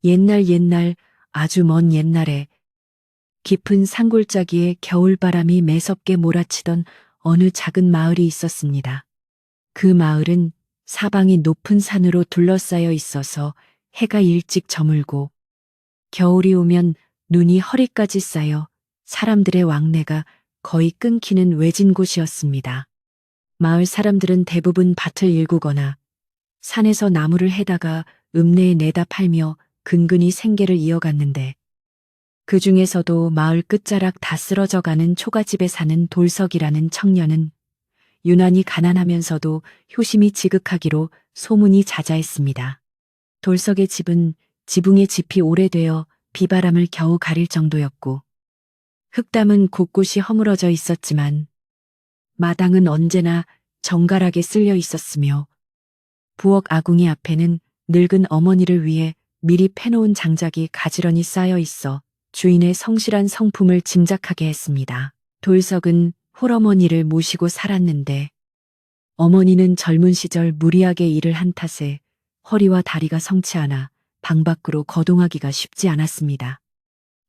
옛날 아주 먼 옛날에 깊은 산골짜기에 겨울바람이 매섭게 몰아치던 어느 작은 마을이 있었습니다. 그 마을은 사방이 높은 산으로 둘러싸여 있어서 해가 일찍 저물고 겨울이 오면 눈이 허리까지 쌓여 사람들의 왕래가 거의 끊기는 외진 곳이었습니다. 마을 사람들은 대부분 밭을 일구거나 산에서 나무를 해다가 읍내에 내다 팔며 근근히 생계를 이어갔는데 그 중에서도 마을 끝자락 다 쓰러져가는 초가집에 사는 돌석이라는 청년은 유난히 가난하면서도 효심이 지극하기로 소문이 자자했습니다. 돌석의 집은 지붕의 짚이 오래되어 비바람을 겨우 가릴 정도였고 흙담은 곳곳이 허물어져 있었지만 마당은 언제나 정갈하게 쓸려 있었으며 부엌 아궁이 앞에는 늙은 어머니를 위해 미리 패놓은 장작이 가지런히 쌓여 있어 주인의 성실한 성품을 짐작하게 했습니다. 돌석은 홀어머니를 모시고 살았는데 어머니는 젊은 시절 무리하게 일을 한 탓에 허리와 다리가 성치 않아 방 밖으로 거동하기가 쉽지 않았습니다.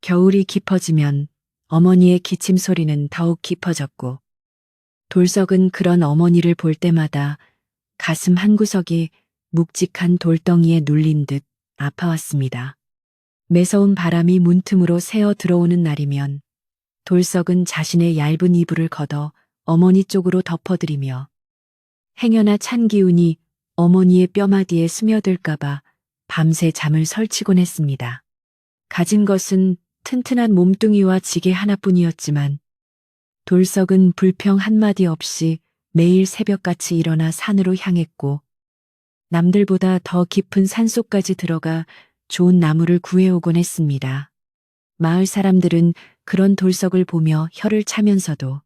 겨울이 깊어지면 어머니의 기침 소리는 더욱 깊어졌고 돌석은 그런 어머니를 볼 때마다 가슴 한구석이 묵직한 돌덩이에 눌린 듯 아파왔습니다. 매서운 바람이 문틈으로 새어 들어오는 날이면 돌석은 자신의 얇은 이불을 걷어 어머니 쪽으로 덮어드리며 행여나 찬 기운이 어머니의 뼈마디에 스며들까봐 밤새 잠을 설치곤 했습니다. 가진 것은 튼튼한 몸뚱이와 지게 하나뿐이었지만 돌석은 불평 한마디 없이 매일 새벽같이 일어나 산으로 향했고 남들보다 더 깊은 산속까지 들어가 좋은 나무를 구해오곤 했습니다. 마을 사람들은 그런 돌석을 보며 혀를 차면서도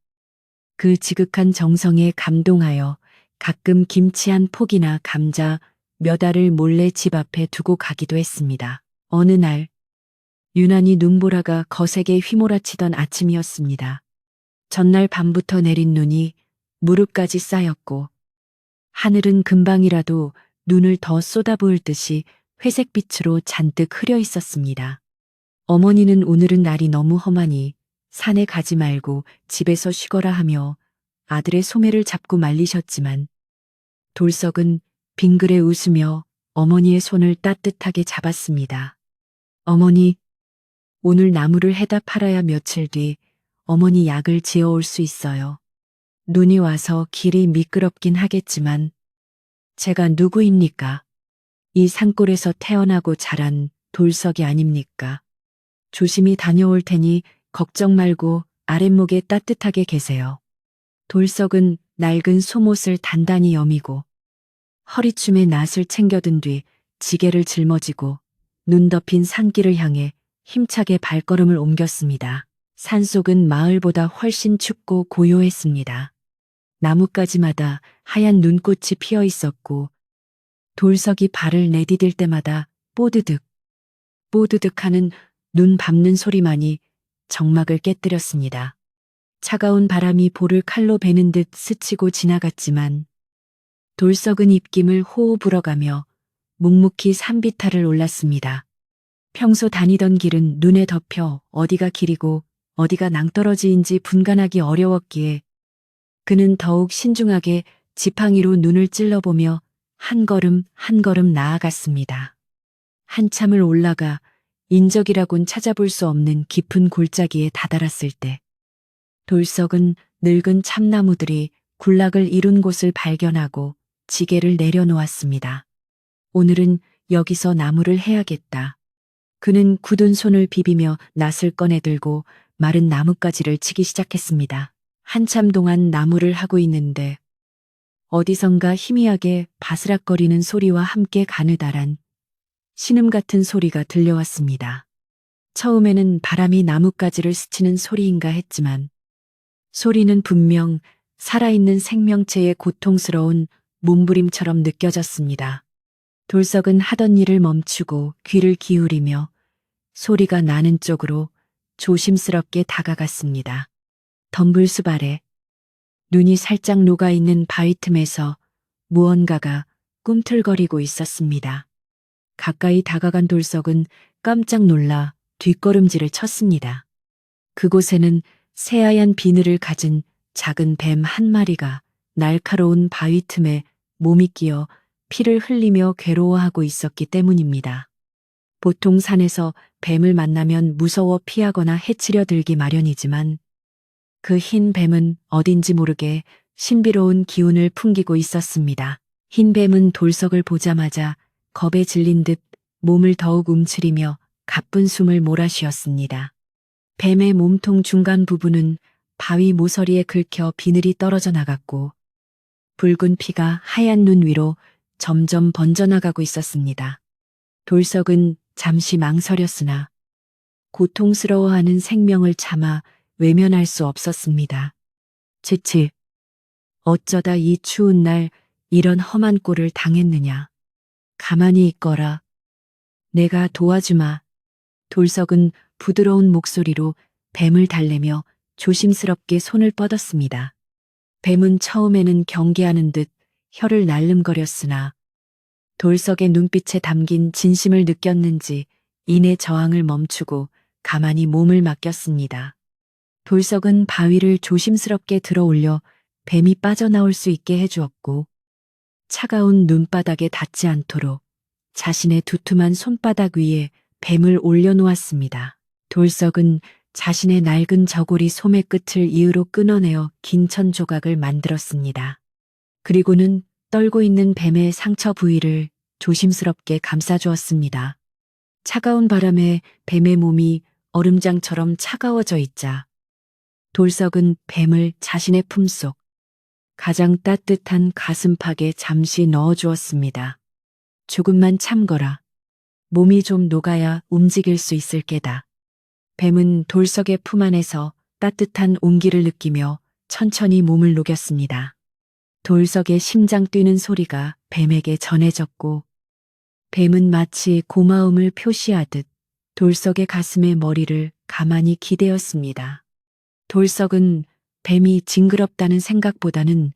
그 지극한 정성에 감동하여 가끔 김치 한 폭이나 감자 몇 알을 몰래 집 앞에 두고 가기도 했습니다. 어느 날 유난히 눈보라가 거세게 휘몰아치던 아침이었습니다. 전날 밤부터 내린 눈이 무릎까지 쌓였고 하늘은 금방이라도 눈을 더 쏟아부을 듯이 회색빛으로 잔뜩 흐려 있었습니다. 어머니는 오늘은 날이 너무 험하니 산에 가지 말고 집에서 쉬거라 하며 아들의 소매를 잡고 말리셨지만 돌석은 빙그레 웃으며 어머니의 손을 따뜻하게 잡았습니다. 어머니, 오늘 나무를 해다 팔아야 며칠 뒤 어머니 약을 지어올 수 있어요. 눈이 와서 길이 미끄럽긴 하겠지만 제가 누구입니까? 이 산골에서 태어나고 자란 돌석이 아닙니까? 조심히 다녀올 테니 걱정 말고 아랫목에 따뜻하게 계세요. 돌석은 낡은 속옷을 단단히 여미고 허리춤에 낫을 챙겨든 뒤 지게를 짊어지고 눈 덮인 산길을 향해 힘차게 발걸음을 옮겼습니다. 산속은 마을보다 훨씬 춥고 고요했습니다. 나뭇가지마다 하얀 눈꽃이 피어 있었고 돌석이 발을 내디딜 때마다 뽀드득, 뽀드득 하는 눈 밟는 소리만이 정막을 깨뜨렸습니다. 차가운 바람이 볼을 칼로 베는 듯 스치고 지나갔지만 돌석은 입김을 호호 불어가며 묵묵히 산비탈을 올랐습니다. 평소 다니던 길은 눈에 덮여 어디가 길이고 어디가 낭떠러지인지 분간하기 어려웠기에 그는 더욱 신중하게 지팡이로 눈을 찔러보며 한 걸음 한 걸음 나아갔습니다. 한참을 올라가 인적이라곤 찾아볼 수 없는 깊은 골짜기에 다다랐을 때 돌석은 늙은 참나무들이 군락을 이룬 곳을 발견하고 지게를 내려놓았습니다. 오늘은 여기서 나무를 해야겠다. 그는 굳은 손을 비비며 낫을 꺼내 들고 마른 나뭇가지를 치기 시작했습니다. 한참 동안 나무를 하고 있는데 어디선가 희미하게 바스락거리는 소리와 함께 가느다란 신음 같은 소리가 들려왔습니다. 처음에는 바람이 나뭇가지를 스치는 소리인가 했지만 소리는 분명 살아있는 생명체의 고통스러운 몸부림처럼 느껴졌습니다. 돌석은 하던 일을 멈추고 귀를 기울이며 소리가 나는 쪽으로 조심스럽게 다가갔습니다. 덤불숲 아래 눈이 살짝 녹아있는 바위 틈에서 무언가가 꿈틀거리고 있었습니다. 가까이 다가간 돌석은 깜짝 놀라 뒷걸음질을 쳤습니다. 그곳에는 새하얀 비늘을 가진 작은 뱀 한 마리가 날카로운 바위 틈에 몸이 끼어 피를 흘리며 괴로워하고 있었기 때문입니다. 보통 산에서 뱀을 만나면 무서워 피하거나 해치려 들기 마련이지만 그 흰 뱀은 어딘지 모르게 신비로운 기운을 풍기고 있었습니다. 흰 뱀은 돌석을 보자마자 겁에 질린 듯 몸을 더욱 움츠리며 가쁜 숨을 몰아쉬었습니다. 뱀의 몸통 중간 부분은 바위 모서리에 긁혀 비늘이 떨어져 나갔고 붉은 피가 하얀 눈 위로 점점 번져나가고 있었습니다. 돌석은 잠시 망설였으나 고통스러워하는 생명을 참아 외면할 수 없었습니다. 치치, 어쩌다 이 추운 날 이런 험한 꼴을 당했느냐. 가만히 있거라. 내가 도와주마. 돌석은 부드러운 목소리로 뱀을 달래며 조심스럽게 손을 뻗었습니다. 뱀은 처음에는 경계하는 듯 혀를 날름거렸으나 돌석의 눈빛에 담긴 진심을 느꼈는지 이내 저항을 멈추고 가만히 몸을 맡겼습니다. 돌석은 바위를 조심스럽게 들어 올려 뱀이 빠져나올 수 있게 해주었고 차가운 눈바닥에 닿지 않도록 자신의 두툼한 손바닥 위에 뱀을 올려놓았습니다. 돌석은 자신의 낡은 저고리 소매 끝을 이으로 끊어내어 긴 천 조각을 만들었습니다. 그리고는 떨고 있는 뱀의 상처 부위를 조심스럽게 감싸주었습니다. 차가운 바람에 뱀의 몸이 얼음장처럼 차가워져 있자 돌석은 뱀을 자신의 품속 가장 따뜻한 가슴팍에 잠시 넣어주었습니다. 조금만 참거라. 몸이 좀 녹아야 움직일 수 있을 게다. 뱀은 돌석의 품 안에서 따뜻한 온기를 느끼며 천천히 몸을 녹였습니다. 돌석의 심장 뛰는 소리가 뱀에게 전해졌고 뱀은 마치 고마움을 표시하듯 돌석의 가슴에 머리를 가만히 기대었습니다. 돌석은 뱀이 징그럽다는 생각보다는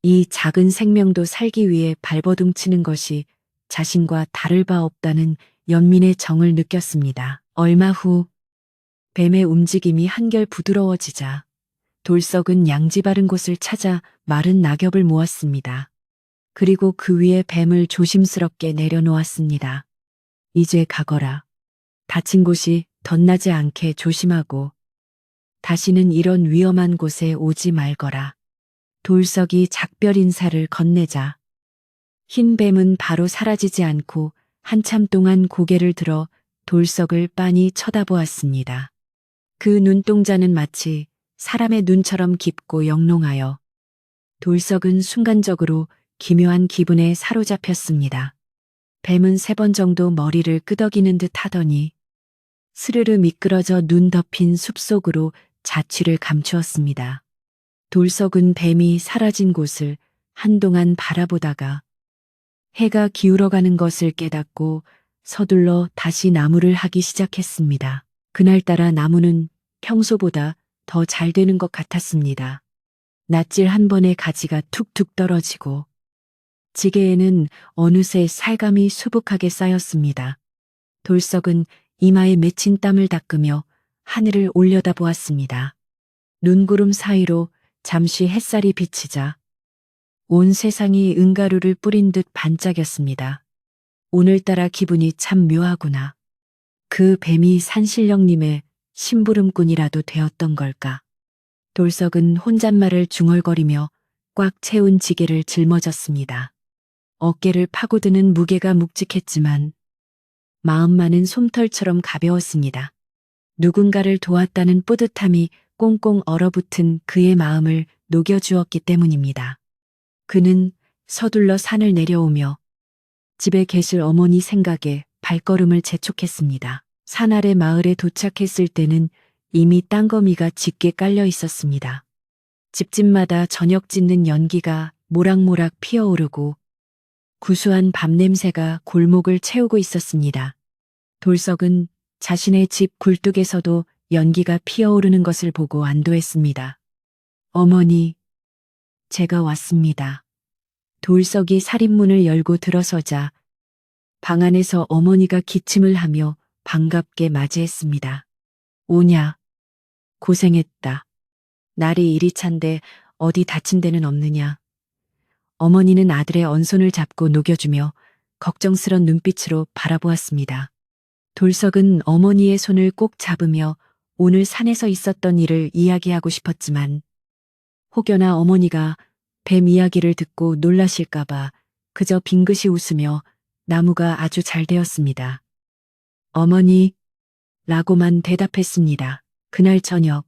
이 작은 생명도 살기 위해 발버둥치는 것이 자신과 다를 바 없다는 연민의 정을 느꼈습니다. 얼마 후 뱀의 움직임이 한결 부드러워지자 돌석은 양지 바른 곳을 찾아 마른 낙엽을 모았습니다. 그리고 그 위에 뱀을 조심스럽게 내려놓았습니다. 이제 가거라. 다친 곳이 덧나지 않게 조심하고 다시는 이런 위험한 곳에 오지 말거라. 돌석이 작별 인사를 건네자 흰 뱀은 바로 사라지지 않고 한참 동안 고개를 들어 돌석을 빤히 쳐다보았습니다. 그 눈동자는 마치 사람의 눈처럼 깊고 영롱하여 돌석은 순간적으로 기묘한 기분에 사로잡혔습니다. 뱀은 3번 정도 머리를 끄덕이는 듯 하더니 스르르 미끄러져 눈 덮인 숲속으로 자취를 감추었습니다. 돌석은 뱀이 사라진 곳을 한동안 바라보다가 해가 기울어가는 것을 깨닫고 서둘러 다시 나무를 하기 시작했습니다. 그날따라 나무는 평소보다 더 잘 되는 것 같았습니다. 낫질 한 번에 가지가 툭툭 떨어지고 지게에는 어느새 살감이 수북하게 쌓였습니다. 돌석은 이마에 맺힌 땀을 닦으며 하늘을 올려다보았습니다. 눈구름 사이로 잠시 햇살이 비치자 온 세상이 은가루를 뿌린 듯 반짝였습니다. 오늘따라 기분이 참 묘하구나. 그 뱀이 산신령님의 심부름꾼이라도 되었던 걸까. 돌석은 혼잣말을 중얼거리며 꽉 채운 지게를 짊어졌습니다. 어깨를 파고드는 무게가 묵직했지만 마음만은 솜털처럼 가벼웠습니다. 누군가를 도왔다는 뿌듯함이 꽁꽁 얼어붙은 그의 마음을 녹여주었기 때문입니다. 그는 서둘러 산을 내려오며 집에 계실 어머니 생각에 발걸음을 재촉했습니다. 산 아래 마을에 도착했을 때는 이미 땅거미가 짙게 깔려 있었습니다. 집집마다 저녁 짓는 연기가 모락모락 피어오르고 구수한 밤 냄새가 골목을 채우고 있었습니다. 돌석은 자신의 집 굴뚝에서도 연기가 피어오르는 것을 보고 안도했습니다. 어머니, 제가 왔습니다. 돌석이 살인문을 열고 들어서자 방 안에서 어머니가 기침을 하며 반갑게 맞이했습니다. 오냐, 고생했다. 날이 이리 찬데 어디 다친 데는 없느냐. 어머니는 아들의 언손을 잡고 녹여주며 걱정스런 눈빛으로 바라보았습니다. 돌석은 어머니의 손을 꼭 잡으며 오늘 산에서 있었던 일을 이야기하고 싶었지만 혹여나 어머니가 뱀 이야기를 듣고 놀라실까봐 그저 빙긋이 웃으며 나무가 아주 잘 되었습니다. 어머니, 라고만 대답했습니다. 그날 저녁,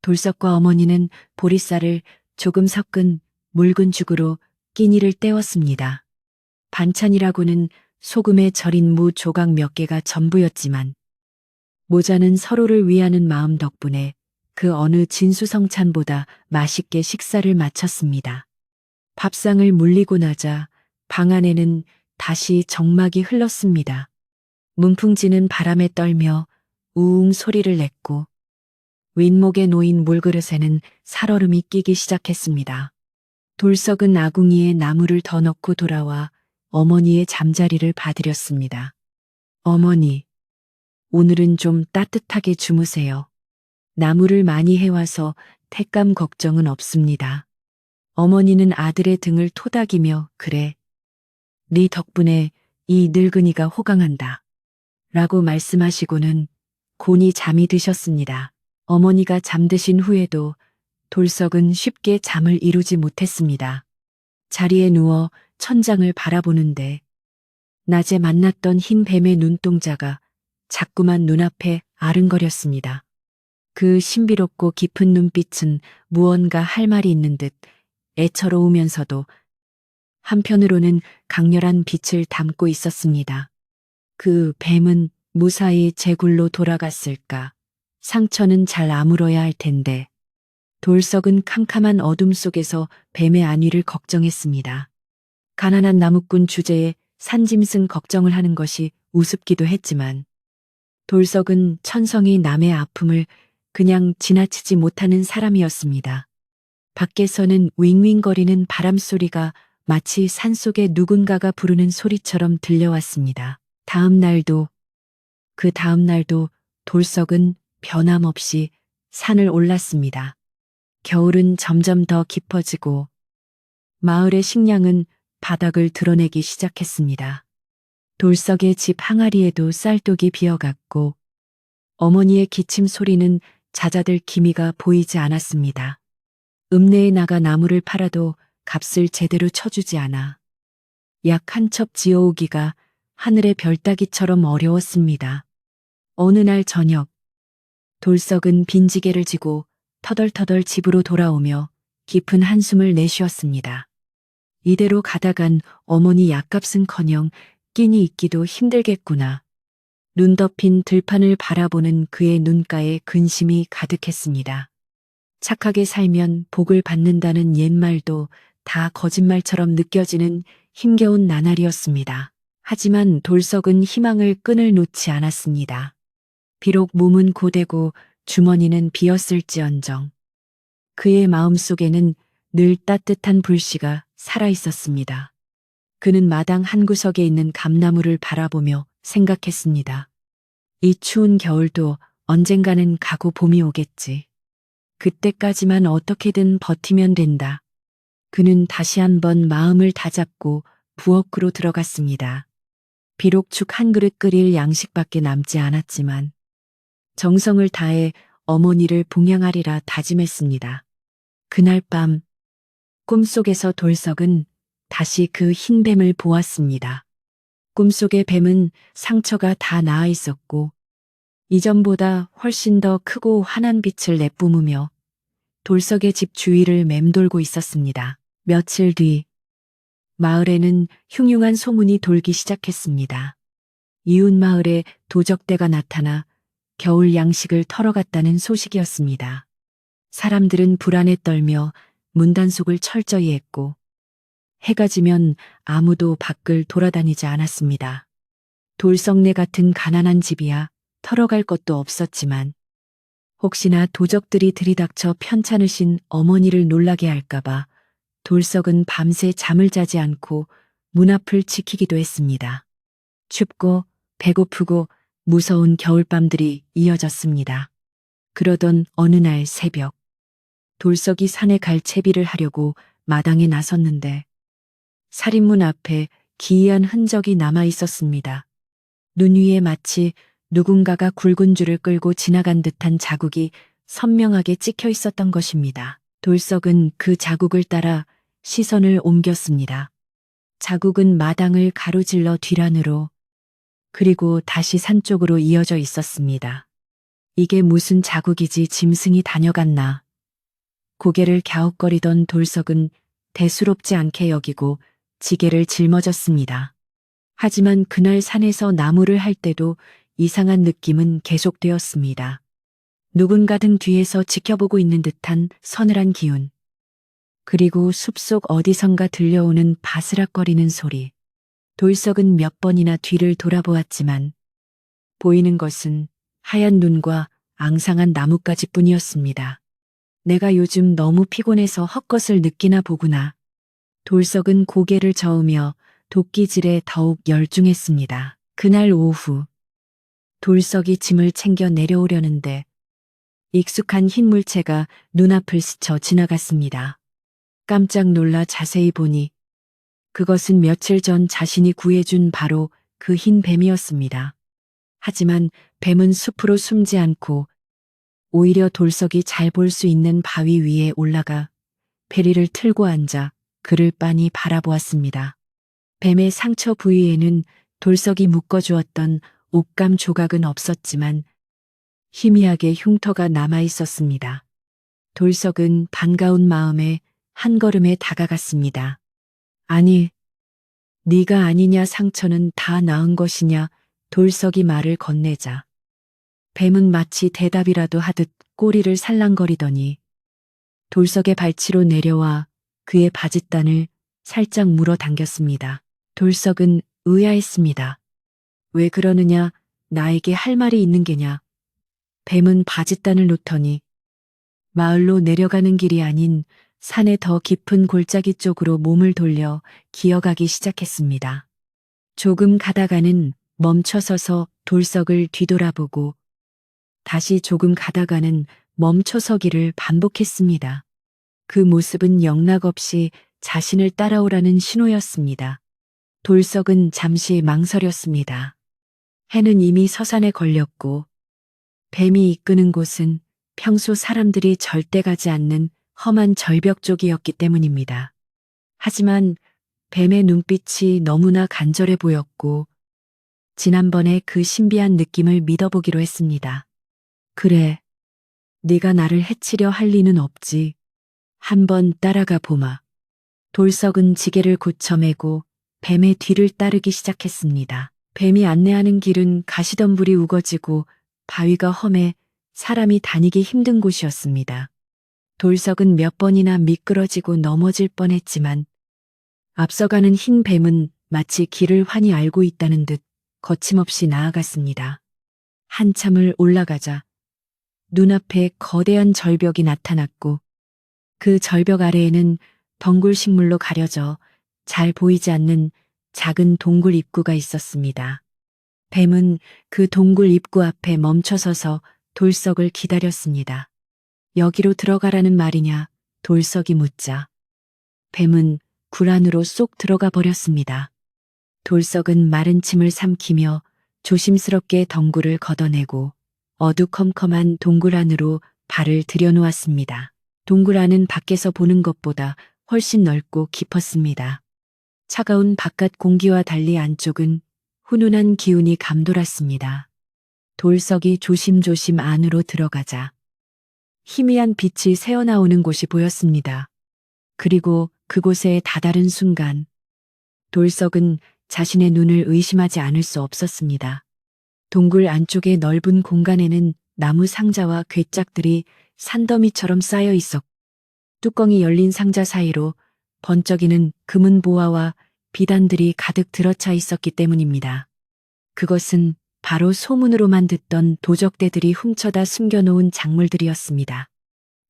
돌석과 어머니는 보리쌀을 조금 섞은 묽은 죽으로 끼니를 때웠습니다. 반찬이라고는 소금에 절인 무 조각 몇 개가 전부였지만 모자는 서로를 위하는 마음 덕분에 그 어느 진수성찬보다 맛있게 식사를 마쳤습니다. 밥상을 물리고 나자 방 안에는 다시 정막이 흘렀습니다. 문풍지는 바람에 떨며 우웅 소리를 냈고 윗목에 놓인 물그릇에는 살얼음이 끼기 시작했습니다. 돌석은 아궁이에 나무를 더 넣고 돌아와 어머니의 잠자리를 봐드렸습니다. 어머니, 오늘은 좀 따뜻하게 주무세요. 나무를 많이 해와서 택감 걱정은 없습니다. 어머니는 아들의 등을 토닥이며 그래, 네 덕분에 이 늙은이가 호강한다. 라고 말씀하시고는 곤히 잠이 드셨습니다. 어머니가 잠드신 후에도 돌석은 쉽게 잠을 이루지 못했습니다. 자리에 누워 천장을 바라보는데 낮에 만났던 흰 뱀의 눈동자가 자꾸만 눈앞에 아른거렸습니다. 그 신비롭고 깊은 눈빛은 무언가 할 말이 있는 듯 애처로우면서도 한편으로는 강렬한 빛을 담고 있었습니다. 그 뱀은 무사히 제 굴로 돌아갔을까? 상처는 잘 아물어야 할 텐데. 돌석은 캄캄한 어둠 속에서 뱀의 안위를 걱정했습니다. 가난한 나무꾼 주제에 산짐승 걱정을 하는 것이 우습기도 했지만 돌석은 천성이 남의 아픔을 그냥 지나치지 못하는 사람이었습니다. 밖에서는 윙윙거리는 바람소리가 마치 산속에 누군가가 부르는 소리처럼 들려왔습니다. 그 다음 날도 돌석은 변함없이 산을 올랐습니다. 겨울은 점점 더 깊어지고 마을의 식량은 바닥을 드러내기 시작했습니다. 돌석의 집 항아리에도 쌀독이 비어갔고 어머니의 기침 소리는 잦아들 기미가 보이지 않았습니다. 읍내에 나가 나무를 팔아도 값을 제대로 쳐주지 않아 약 한 첩 지어오기가 하늘의 별따기처럼 어려웠습니다. 어느 날 저녁, 돌석은 빈지게를 지고 터덜터덜 집으로 돌아오며 깊은 한숨을 내쉬었습니다. 이대로 가다간 어머니 약값은커녕 끼니 있기도 힘들겠구나. 눈 덮인 들판을 바라보는 그의 눈가에 근심이 가득했습니다. 착하게 살면 복을 받는다는 옛말도 다 거짓말처럼 느껴지는 힘겨운 나날이었습니다. 하지만 돌석은 희망을 끈을 놓지 않았습니다. 비록 몸은 고되고 주머니는 비었을지언정 그의 마음속에는 늘 따뜻한 불씨가 살아있었습니다. 그는 마당 한 구석에 있는 감나무를 바라보며 생각했습니다. 이 추운 겨울도 언젠가는 가고 봄이 오겠지. 그때까지만 어떻게든 버티면 된다. 그는 다시 한번 마음을 다잡고 부엌으로 들어갔습니다. 비록 죽 한 그릇 끓일 양식밖에 남지 않았지만 정성을 다해 어머니를 봉양하리라 다짐했습니다. 그날 밤 꿈속에서 돌석은 다시 그 흰 뱀을 보았습니다. 꿈속의 뱀은 상처가 다 나아 있었고 이전보다 훨씬 더 크고 환한 빛을 내뿜으며 돌석의 집 주위를 맴돌고 있었습니다. 며칠 뒤 마을에는 흉흉한 소문이 돌기 시작했습니다. 이웃 마을에 도적대가 나타나 겨울 양식을 털어갔다는 소식이었습니다. 사람들은 불안에 떨며 문단속을 철저히 했고 해가 지면 아무도 밖을 돌아다니지 않았습니다. 돌석네 같은 가난한 집이야 털어갈 것도 없었지만 혹시나 도적들이 들이닥쳐 편찮으신 어머니를 놀라게 할까봐 돌석은 밤새 잠을 자지 않고 문 앞을 지키기도 했습니다. 춥고 배고프고 무서운 겨울밤들이 이어졌습니다. 그러던 어느 날 새벽, 돌석이 산에 갈 채비를 하려고 마당에 나섰는데 살인문 앞에 기이한 흔적이 남아 있었습니다. 눈 위에 마치 누군가가 굵은 줄을 끌고 지나간 듯한 자국이 선명하게 찍혀 있었던 것입니다. 돌석은 그 자국을 따라 시선을 옮겼습니다. 자국은 마당을 가로질러 뒤란으로 그리고 다시 산 쪽으로 이어져 있었습니다. 이게 무슨 자국이지 짐승이 다녀갔나. 고개를 갸웃거리던 돌석은 대수롭지 않게 여기고 지게를 짊어졌습니다. 하지만 그날 산에서 나무를 할 때도 이상한 느낌은 계속되었습니다. 누군가 등 뒤에서 지켜보고 있는 듯한 서늘한 기운. 그리고 숲속 어디선가 들려오는 바스락거리는 소리. 돌석은 몇 번이나 뒤를 돌아보았지만 보이는 것은 하얀 눈과 앙상한 나뭇가지뿐이었습니다. 내가 요즘 너무 피곤해서 헛것을 느끼나 보구나. 돌석은 고개를 저으며 도끼질에 더욱 열중했습니다. 그날 오후 돌석이 짐을 챙겨 내려오려는데 익숙한 흰 물체가 눈앞을 스쳐 지나갔습니다. 깜짝 놀라 자세히 보니 그것은 며칠 전 자신이 구해준 바로 그 흰 뱀이었습니다. 하지만 뱀은 숲으로 숨지 않고 오히려 돌석이 잘 볼 수 있는 바위 위에 올라가 베리를 틀고 앉아 그를 빤히 바라보았습니다. 뱀의 상처 부위에는 돌석이 묶어주었던 옷감 조각은 없었지만 희미하게 흉터가 남아 있었습니다. 돌석은 반가운 마음에 한 걸음에 다가갔습니다. 아니, 네가 아니냐 상처는 다 나은 것이냐 돌석이 말을 건네자. 뱀은 마치 대답이라도 하듯 꼬리를 살랑거리더니 돌석의 발치로 내려와 그의 바짓단을 살짝 물어당겼습니다. 돌석은 의아했습니다. 왜 그러느냐, 나에게 할 말이 있는 게냐. 뱀은 바짓단을 놓더니 마을로 내려가는 길이 아닌 산의 더 깊은 골짜기 쪽으로 몸을 돌려 기어가기 시작했습니다. 조금 가다가는 멈춰서서 돌석을 뒤돌아보고 다시 조금 가다가는 멈춰서기를 반복했습니다. 그 모습은 영락없이 자신을 따라오라는 신호였습니다. 돌석은 잠시 망설였습니다. 해는 이미 서산에 걸렸고 뱀이 이끄는 곳은 평소 사람들이 절대 가지 않는 험한 절벽 쪽이었기 때문입니다. 하지만 뱀의 눈빛이 너무나 간절해 보였고 지난번에 그 신비한 느낌을 믿어보기로 했습니다. 그래, 네가 나를 해치려 할 리는 없지. 한번 따라가 보마. 돌석은 지게를 고쳐매고 뱀의 뒤를 따르기 시작했습니다. 뱀이 안내하는 길은 가시덤불이 우거지고 바위가 험해 사람이 다니기 힘든 곳이었습니다. 돌석은 몇 번이나 미끄러지고 넘어질 뻔했지만 앞서가는 흰 뱀은 마치 길을 환히 알고 있다는 듯 거침없이 나아갔습니다. 한참을 올라가자 눈앞에 거대한 절벽이 나타났고 그 절벽 아래에는 덩굴 식물로 가려져 잘 보이지 않는 작은 동굴 입구가 있었습니다. 뱀은 그 동굴 입구 앞에 멈춰서서 돌석을 기다렸습니다. 여기로 들어가라는 말이냐? 돌석이 묻자. 뱀은 굴 안으로 쏙 들어가 버렸습니다. 돌석은 마른 침을 삼키며 조심스럽게 덩굴을 걷어내고 어두컴컴한 동굴 안으로 발을 들여놓았습니다. 동굴 안은 밖에서 보는 것보다 훨씬 넓고 깊었습니다. 차가운 바깥 공기와 달리 안쪽은 훈훈한 기운이 감돌았습니다. 돌석이 조심조심 안으로 들어가자 희미한 빛이 새어나오는 곳이 보였습니다. 그리고 그곳에 다다른 순간 돌석은 자신의 눈을 의심하지 않을 수 없었습니다. 동굴 안쪽의 넓은 공간에는 나무 상자와 괴짝들이 산더미처럼 쌓여 있었고 뚜껑이 열린 상자 사이로 번쩍이는 금은 보화와 비단들이 가득 들어차 있었기 때문입니다. 그것은 바로 소문으로만 듣던 도적대들이 훔쳐다 숨겨놓은 작물들이었습니다.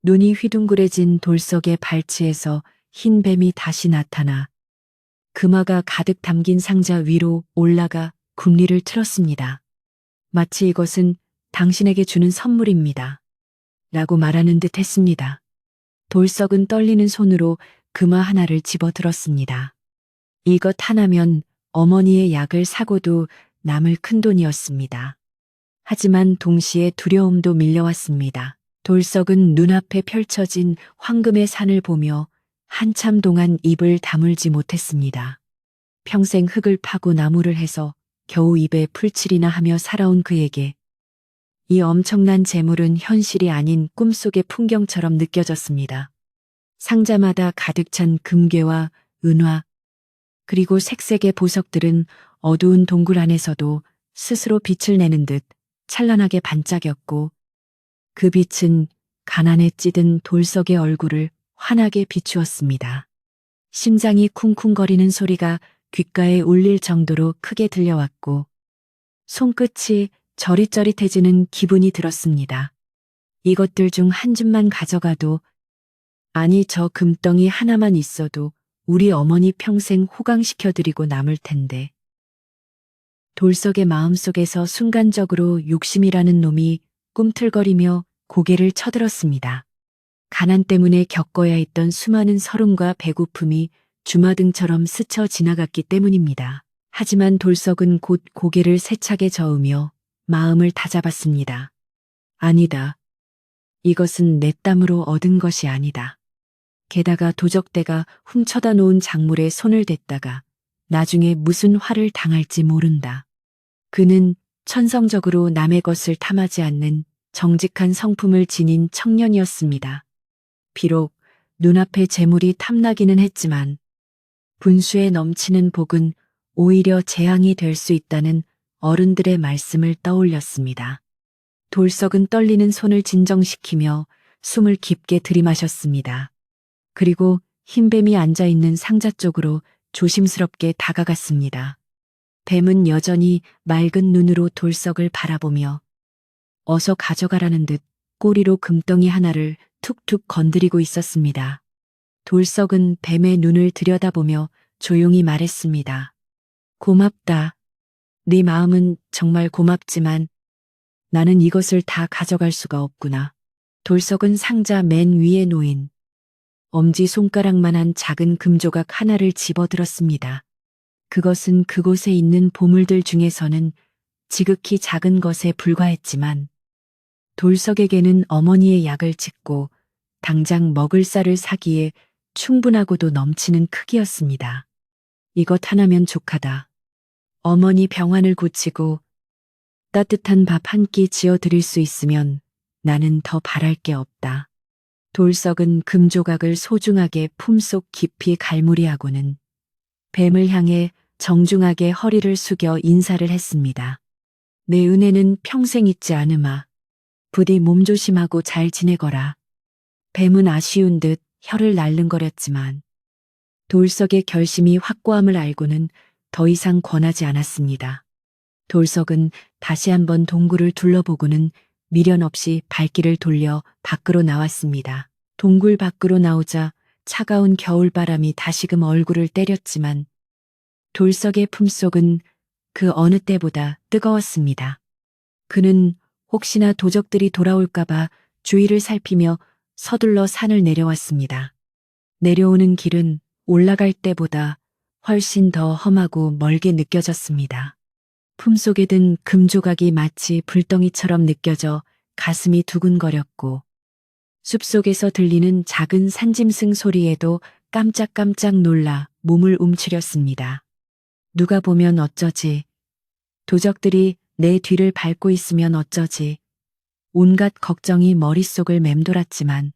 눈이 휘둥그레진 돌석의 발치에서 흰 뱀이 다시 나타나 금화가 가득 담긴 상자 위로 올라가 궁리를 틀었습니다. 마치 이것은 당신에게 주는 선물입니다. 라고 말하는 듯 했습니다. 돌석은 떨리는 손으로 금화 하나를 집어들었습니다. 이것 하나면 어머니의 약을 사고도 남을 큰돈이었습니다. 하지만 동시에 두려움도 밀려왔습니다. 돌석은 눈앞에 펼쳐진 황금의 산을 보며 한참 동안 입을 다물지 못했습니다. 평생 흙을 파고 나무를 해서 겨우 입에 풀칠이나 하며 살아온 그에게 이 엄청난 재물은 현실이 아닌 꿈속의 풍경처럼 느껴졌습니다. 상자마다 가득 찬 금괴와 은화, 그리고 색색의 보석들은 어두운 동굴 안에서도 스스로 빛을 내는 듯 찬란하게 반짝였고, 그 빛은 가난에 찌든 돌석의 얼굴을 환하게 비추었습니다. 심장이 쿵쿵거리는 소리가 귓가에 울릴 정도로 크게 들려왔고, 손끝이 저릿저릿해지는 기분이 들었습니다. 이것들 중 한 줌만 가져가도, 아니 저 금덩이 하나만 있어도 우리 어머니 평생 호강시켜드리고 남을 텐데. 돌석의 마음속에서 순간적으로 욕심이라는 놈이 꿈틀거리며 고개를 쳐들었습니다. 가난 때문에 겪어야 했던 수많은 서름과 배고픔이 주마등처럼 스쳐 지나갔기 때문입니다. 하지만 돌석은 곧 고개를 세차게 저으며 마음을 다잡았습니다. 아니다. 이것은 내 땀으로 얻은 것이 아니다. 게다가 도적대가 훔쳐다 놓은 작물에 손을 댔다가 나중에 무슨 화를 당할지 모른다. 그는 천성적으로 남의 것을 탐하지 않는 정직한 성품을 지닌 청년이었습니다. 비록 눈앞에 재물이 탐나기는 했지만 분수에 넘치는 복은 오히려 재앙이 될 수 있다는 어른들의 말씀을 떠올렸습니다. 돌석은 떨리는 손을 진정시키며 숨을 깊게 들이마셨습니다. 그리고 흰뱀이 앉아있는 상자 쪽으로 조심스럽게 다가갔습니다. 뱀은 여전히 맑은 눈으로 돌석을 바라보며 어서 가져가라는 듯 꼬리로 금덩이 하나를 툭툭 건드리고 있었습니다. 돌석은 뱀의 눈을 들여다보며 조용히 말했습니다. 고맙다. 네 마음은 정말 고맙지만 나는 이것을 다 가져갈 수가 없구나. 돌석은 상자 맨 위에 놓인 엄지손가락만한 작은 금조각 하나를 집어들었습니다. 그것은 그곳에 있는 보물들 중에서는 지극히 작은 것에 불과했지만 돌석에게는 어머니의 약을 짓고 당장 먹을 쌀을 사기에 충분하고도 넘치는 크기였습니다. 이것 하나면 족하다. 어머니 병환을 고치고 따뜻한 밥 한 끼 지어 드릴 수 있으면 나는 더 바랄 게 없다. 돌석은 금조각을 소중하게 품속 깊이 갈무리하고는 뱀을 향해 정중하게 허리를 숙여 인사를 했습니다. 내 은혜는 평생 잊지 않으마. 부디 몸조심하고 잘 지내거라. 뱀은 아쉬운 듯 혀를 날름거렸지만 돌석의 결심이 확고함을 알고는 더 이상 권하지 않았습니다. 돌석은 다시 한번 동굴을 둘러보고는 미련 없이 발길을 돌려 밖으로 나왔습니다. 동굴 밖으로 나오자 차가운 겨울바람이 다시금 얼굴을 때렸지만 돌석의 품속은 그 어느 때보다 뜨거웠습니다. 그는 혹시나 도적들이 돌아올까봐 주위를 살피며 서둘러 산을 내려왔습니다. 내려오는 길은 올라갈 때보다 훨씬 더 험하고 멀게 느껴졌습니다. 품속에 든 금조각이 마치 불덩이처럼 느껴져 가슴이 두근거렸고 숲속에서 들리는 작은 산짐승 소리에도 깜짝깜짝 놀라 몸을 움츠렸습니다. 누가 보면 어쩌지? 도적들이 내 뒤를 밟고 있으면 어쩌지? 온갖 걱정이 머릿속을 맴돌았지만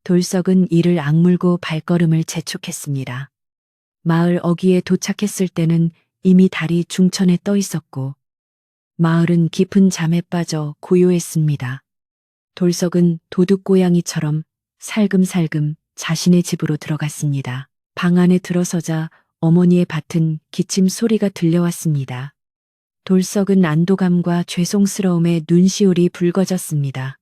돌석은 이를 악물고 발걸음을 재촉했습니다. 마을 어귀에 도착했을 때는 이미 달이 중천에 떠 있었고 마을은 깊은 잠에 빠져 고요했습니다. 돌석은 도둑고양이처럼 살금살금 자신의 집으로 들어갔습니다. 방 안에 들어서자 어머니의 밭은 기침 소리가 들려왔습니다. 돌석은 안도감과 죄송스러움에 눈시울이 붉어졌습니다.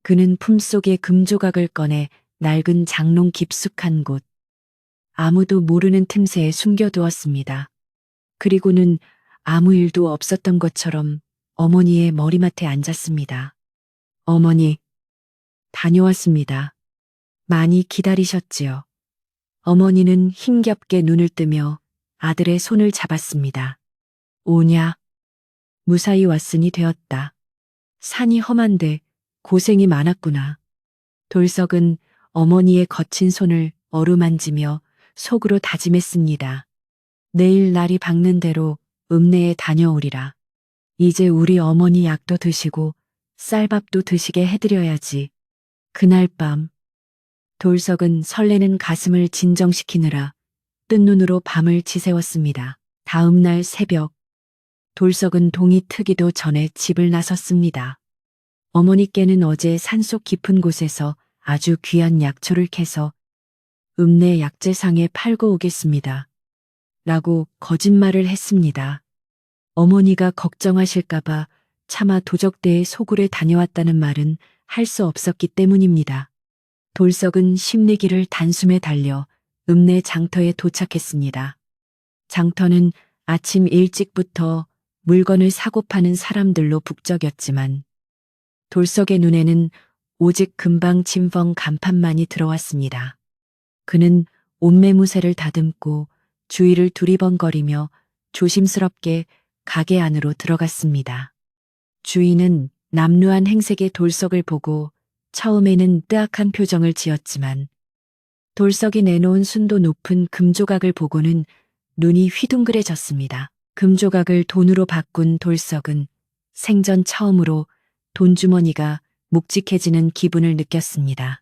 그는 품속의 금조각을 꺼내 낡은 장롱 깊숙한 곳, 아무도 모르는 틈새에 숨겨두었습니다. 그리고는 아무 일도 없었던 것처럼 어머니의 머리맡에 앉았습니다. 어머니, 다녀왔습니다. 많이 기다리셨지요. 어머니는 힘겹게 눈을 뜨며 아들의 손을 잡았습니다. 오냐? 무사히 왔으니 되었다. 산이 험한데 고생이 많았구나. 돌석은 어머니의 거친 손을 어루만지며 속으로 다짐했습니다. 내일 날이 밝는 대로 읍내에 다녀오리라. 이제 우리 어머니 약도 드시고 쌀밥도 드시게 해드려야지. 그날 밤 돌석은 설레는 가슴을 진정시키느라 뜬 눈으로 밤을 지새웠습니다. 다음 날 새벽 돌석은 동이 트기도 전에 집을 나섰습니다. 어머니께는 어제 산속 깊은 곳에서 아주 귀한 약초를 캐서 읍내 약재상에 팔고 오겠습니다. 라고 거짓말을 했습니다. 어머니가 걱정하실까봐 차마 도적대에 소굴에 다녀왔다는 말은 할 수 없었기 때문입니다. 돌석은 심리기를 단숨에 달려 읍내 장터에 도착했습니다. 장터는 아침 일찍부터 물건을 사고 파는 사람들로 북적였지만 돌석의 눈에는 오직 금방 진펑 간판만이 들어왔습니다. 그는 옷매무새를 다듬고 주위를 두리번거리며 조심스럽게 가게 안으로 들어갔습니다. 주인은 남루한 행색의 돌석을 보고 처음에는 뜨악한 표정을 지었지만 돌석이 내놓은 순도 높은 금조각을 보고는 눈이 휘둥그레졌습니다. 금조각을 돈으로 바꾼 돌석은 생전 처음으로 돈주머니가 묵직해지는 기분을 느꼈습니다.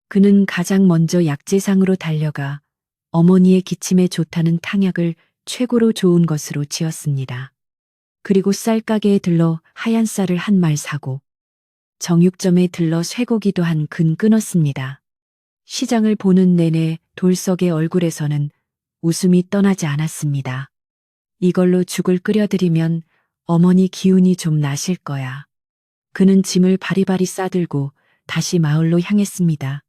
그는 가장 먼저 약재상으로 달려가 어머니의 기침에 좋다는 탕약을 최고로 좋은 것으로 지었습니다. 그리고 쌀가게에 들러 하얀 쌀을 한 말 사고 정육점에 들러 쇠고기도 한 근 끊었습니다. 시장을 보는 내내 돌석의 얼굴에서는 웃음이 떠나지 않았습니다. 이걸로 죽을 끓여드리면 어머니 기운이 좀 나실 거야. 그는 짐을 바리바리 싸들고 다시 마을로 향했습니다.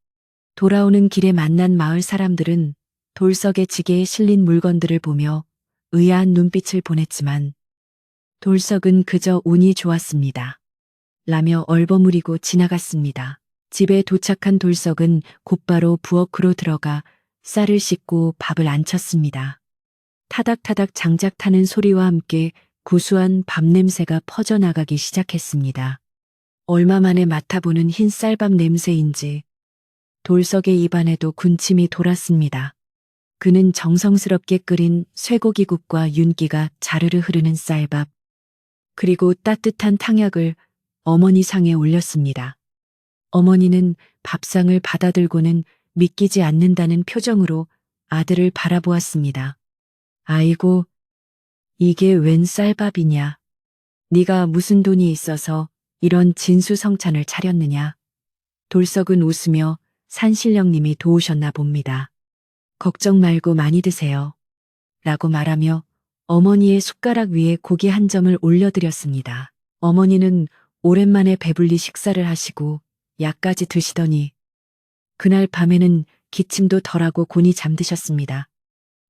돌아오는 길에 만난 마을 사람들은 돌석의 지게에 실린 물건들을 보며 의아한 눈빛을 보냈지만 돌석은 그저 운이 좋았습니다. 라며 얼버무리고 지나갔습니다. 집에 도착한 돌석은 곧바로 부엌으로 들어가 쌀을 씻고 밥을 안 쳤습니다. 타닥타닥 장작 타는 소리와 함께 구수한 밥 냄새가 퍼져나가기 시작했습니다. 얼마 만에 맡아보는 흰 쌀밥 냄새인지 돌석의 입안에도 군침이 돌았습니다. 그는 정성스럽게 끓인 쇠고기국과 윤기가 자르르 흐르는 쌀밥, 그리고 따뜻한 탕약을 어머니 상에 올렸습니다. 어머니는 밥상을 받아들고는 믿기지 않는다는 표정으로 아들을 바라보았습니다. 아이고, 이게 웬 쌀밥이냐? 네가 무슨 돈이 있어서 이런 진수성찬을 차렸느냐? 돌석은 웃으며 산신령님이 도우셨나 봅니다. 걱정 말고 많이 드세요. 라고 말하며 어머니의 숟가락 위에 고기 한 점을 올려드렸습니다. 어머니는 오랜만에 배불리 식사를 하시고 약까지 드시더니 그날 밤에는 기침도 덜하고 곤히 잠드셨습니다.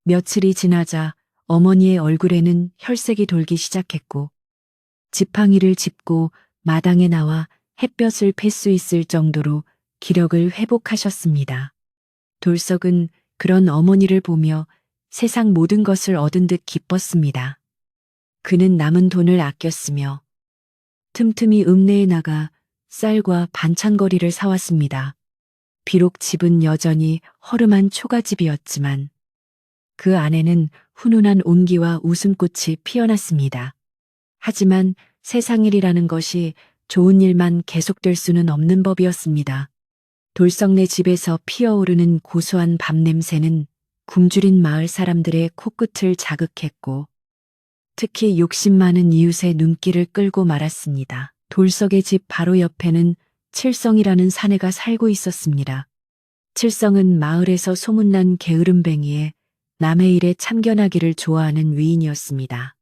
며칠이 지나자 어머니의 얼굴에는 혈색이 돌기 시작했고 지팡이를 짚고 마당에 나와 햇볕을 팰 수 있을 정도로 기력을 회복하셨습니다. 돌석은 그런 어머니를 보며 세상 모든 것을 얻은 듯 기뻤습니다. 그는 남은 돈을 아꼈으며 틈틈이 읍내에 나가 쌀과 반찬거리를 사왔습니다. 비록 집은 여전히 허름한 초가집이었지만 그 안에는 훈훈한 온기와 웃음꽃이 피어났습니다. 하지만 세상 일이라는 것이 좋은 일만 계속될 수는 없는 법이었습니다. 돌석네 집에서 피어오르는 고소한 밥 냄새는 굶주린 마을 사람들의 코끝을 자극했고 특히 욕심 많은 이웃의 눈길을 끌고 말았습니다. 돌석의 집 바로 옆에는 칠성이라는 사내가 살고 있었습니다. 칠성은 마을에서 소문난 게으름뱅이에 남의 일에 참견하기를 좋아하는 위인이었습니다.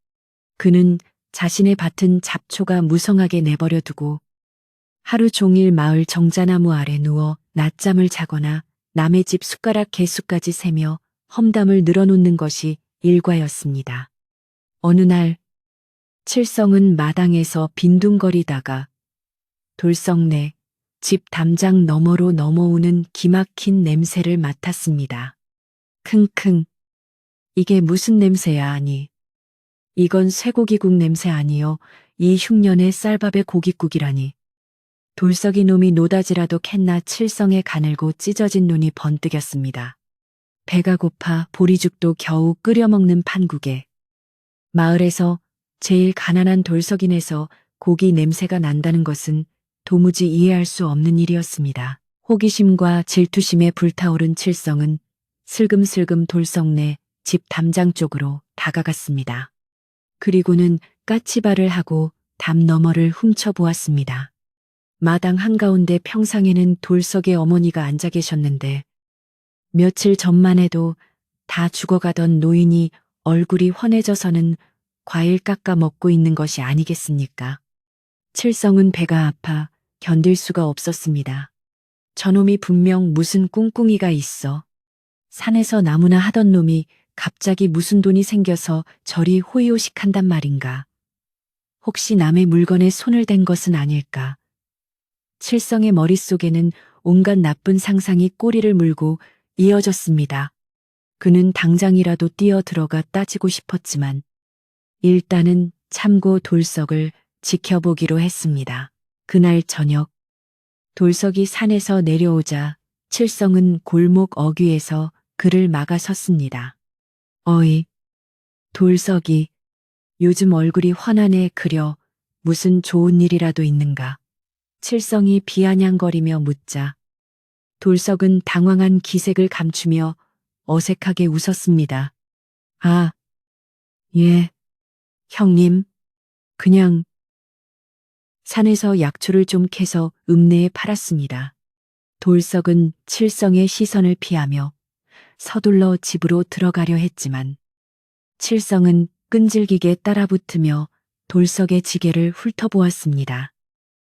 그는 자신의 밭은 잡초가 무성하게 내버려 두고 하루 종일 마을 정자나무 아래 누워 낮잠을 자거나 남의 집 숟가락 개수까지 세며 험담을 늘어놓는 것이 일과였습니다. 어느 날 칠성은 마당에서 빈둥거리다가 돌석내 집 담장 너머로 넘어오는 기막힌 냄새를 맡았습니다. 킁킁. 이게 무슨 냄새야 아니. 이건 쇠고기국 냄새 아니요. 이 흉년의 쌀밥에 고깃국이라니. 돌석이 놈이 노다지라도 캤나 칠성에 가늘고 찢어진 눈이 번뜩였습니다. 배가 고파 보리죽도 겨우 끓여 먹는 판국에 마을에서 제일 가난한 돌석인에서 고기 냄새가 난다는 것은 도무지 이해할 수 없는 일이었습니다. 호기심과 질투심에 불타오른 칠성은 슬금슬금 돌석내 집 담장 쪽으로 다가갔습니다. 그리고는 까치발을 하고 담 너머를 훔쳐보았습니다. 마당 한가운데 평상에는 돌석의 어머니가 앉아 계셨는데 며칠 전만 해도 다 죽어가던 노인이 얼굴이 환해져서는 과일 깎아 먹고 있는 것이 아니겠습니까? 칠성은 배가 아파 견딜 수가 없었습니다. 저놈이 분명 무슨 꿍꿍이가 있어. 산에서 나무나 하던 놈이 갑자기 무슨 돈이 생겨서 저리 호의호식한단 말인가. 혹시 남의 물건에 손을 댄 것은 아닐까. 칠성의 머릿속에는 온갖 나쁜 상상이 꼬리를 물고 이어졌습니다. 그는 당장이라도 뛰어 들어가 따지고 싶었지만 일단은 참고 돌석을 지켜보기로 했습니다. 그날 저녁 돌석이 산에서 내려오자 칠성은 골목 어귀에서 그를 막아 섰습니다. 어이, 돌석이 요즘 얼굴이 환하네 그려 무슨 좋은 일이라도 있는가? 칠성이 비아냥거리며 묻자 돌석은 당황한 기색을 감추며 어색하게 웃었습니다. 아, 예, 형님, 그냥 산에서 약초를 좀 캐서 읍내에 팔았습니다. 돌석은 칠성의 시선을 피하며 서둘러 집으로 들어가려 했지만 칠성은 끈질기게 따라붙으며 돌석의 지게를 훑어보았습니다.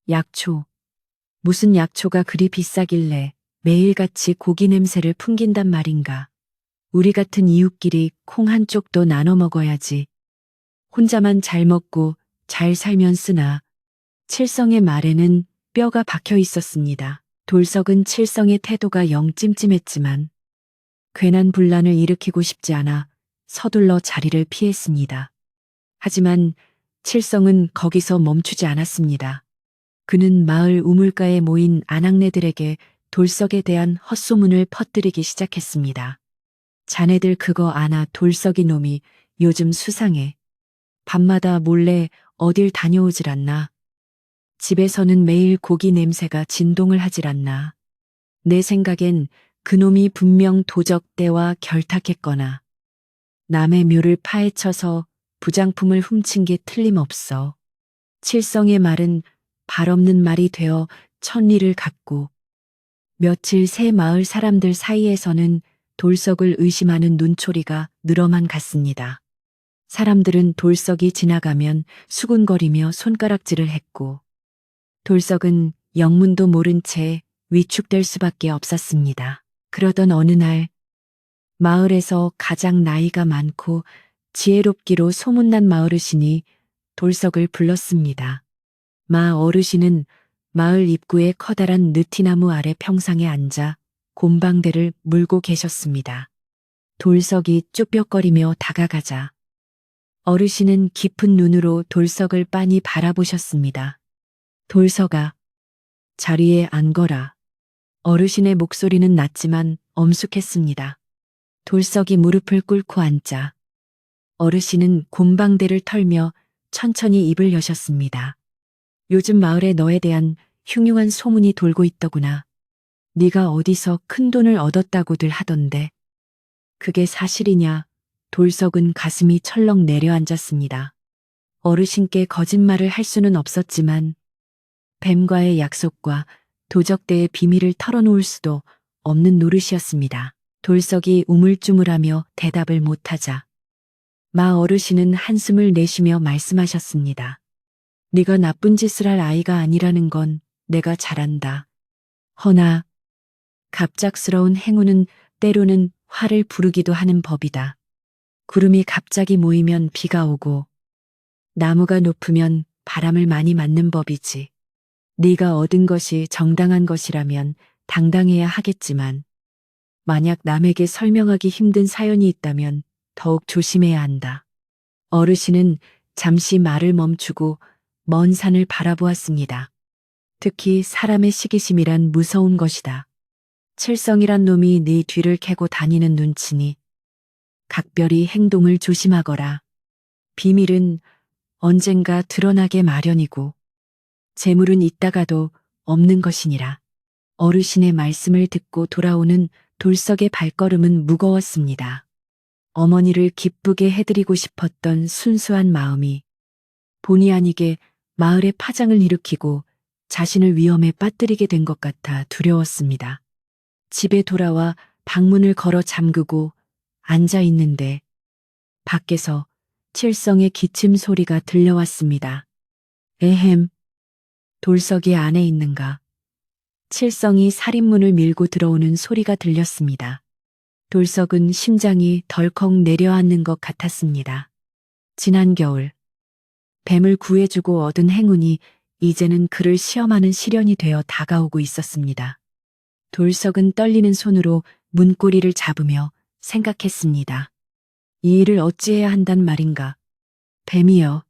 약초. 무슨 약초가 그리 비싸길래 매일같이 고기 냄새를 풍긴단 말인가. 우리 같은 이웃끼리 콩 한 쪽도 나눠 먹어야지. 혼자만 잘 먹고 잘 살면 쓰나. 칠성의 말에는 뼈가 박혀 있었습니다. 돌석은 칠성의 태도가 영 찜찜했지만 괜한 분란을 일으키고 싶지 않아 서둘러 자리를 피했습니다. 하지만 칠성은 거기서 멈추지 않았습니다. 그는 마을 우물가에 모인 아낙네들에게 돌석에 대한 헛소문을 퍼뜨리기 시작했습니다. 자네들 그거 아나 돌석이 놈이 요즘 수상해. 밤마다 몰래 어딜 다녀오질 않나. 집에서는 매일 고기 냄새가 진동을 하질 않나. 내 생각엔 그놈이 분명 도적대와 결탁했거나 남의 묘를 파헤쳐서 부장품을 훔친 게 틀림없어. 칠성의 말은 발 없는 말이 되어 천리를 갖고 며칠 새 마을 사람들 사이에서는 돌석을 의심하는 눈초리가 늘어만 갔습니다. 사람들은 돌석이 지나가면 수군거리며 손가락질을 했고 돌석은 영문도 모른 채 위축될 수밖에 없었습니다. 그러던 어느 날 마을에서 가장 나이가 많고 지혜롭기로 소문난 마어르신이 돌석을 불렀습니다. 마 어르신은 마을 입구의 커다란 느티나무 아래 평상에 앉아 곰방대를 물고 계셨습니다. 돌석이 쭈뼛거리며 다가가자 어르신은 깊은 눈으로 돌석을 빤히 바라보셨습니다. 돌석아, 자리에 앉거라. 어르신의 목소리는 낮지만 엄숙했습니다. 돌석이 무릎을 꿇고 앉자 어르신은 곰방대를 털며 천천히 입을 여셨습니다. 요즘 마을에 너에 대한 흉흉한 소문이 돌고 있더구나. 네가 어디서 큰 돈을 얻었다고들 하던데. 그게 사실이냐? 돌석은 가슴이 철렁 내려앉았습니다. 어르신께 거짓말을 할 수는 없었지만 뱀과의 약속과 도적대의 비밀을 털어놓을 수도 없는 노릇이었습니다. 돌석이 우물쭈물하며 대답을 못하자 마 어르신은 한숨을 내쉬며 말씀하셨습니다. 네가 나쁜 짓을 할 아이가 아니라는 건 내가 잘 안다. 허나 갑작스러운 행운은 때로는 화를 부르기도 하는 법이다. 구름이 갑자기 모이면 비가 오고 나무가 높으면 바람을 많이 맞는 법이지. 네가 얻은 것이 정당한 것이라면 당당해야 하겠지만 만약 남에게 설명하기 힘든 사연이 있다면 더욱 조심해야 한다. 어르신은 잠시 말을 멈추고 먼 산을 바라보았습니다. 특히 사람의 시기심이란 무서운 것이다. 칠성이란 놈이 네 뒤를 캐고 다니는 눈치니 각별히 행동을 조심하거라. 비밀은 언젠가 드러나게 마련이고 재물은 있다가도 없는 것이니라. 어르신의 말씀을 듣고 돌아오는 돌석의 발걸음은 무거웠습니다. 어머니를 기쁘게 해드리고 싶었던 순수한 마음이 본의 아니게 마을의 파장을 일으키고 자신을 위험에 빠뜨리게 된 것 같아 두려웠습니다. 집에 돌아와 방문을 걸어 잠그고 앉아 있는데 밖에서 칠성의 기침 소리가 들려왔습니다. 에헴, 돌석이 안에 있는가? 칠성이 살인문을 밀고 들어오는 소리가 들렸습니다. 돌석은 심장이 덜컥 내려앉는 것 같았습니다. 지난 겨울 뱀을 구해주고 얻은 행운이 이제는 그를 시험하는 시련이 되어 다가오고 있었습니다. 돌석은 떨리는 손으로 문고리를 잡으며 생각했습니다. 이 일을 어찌해야 한단 말인가? 뱀이여,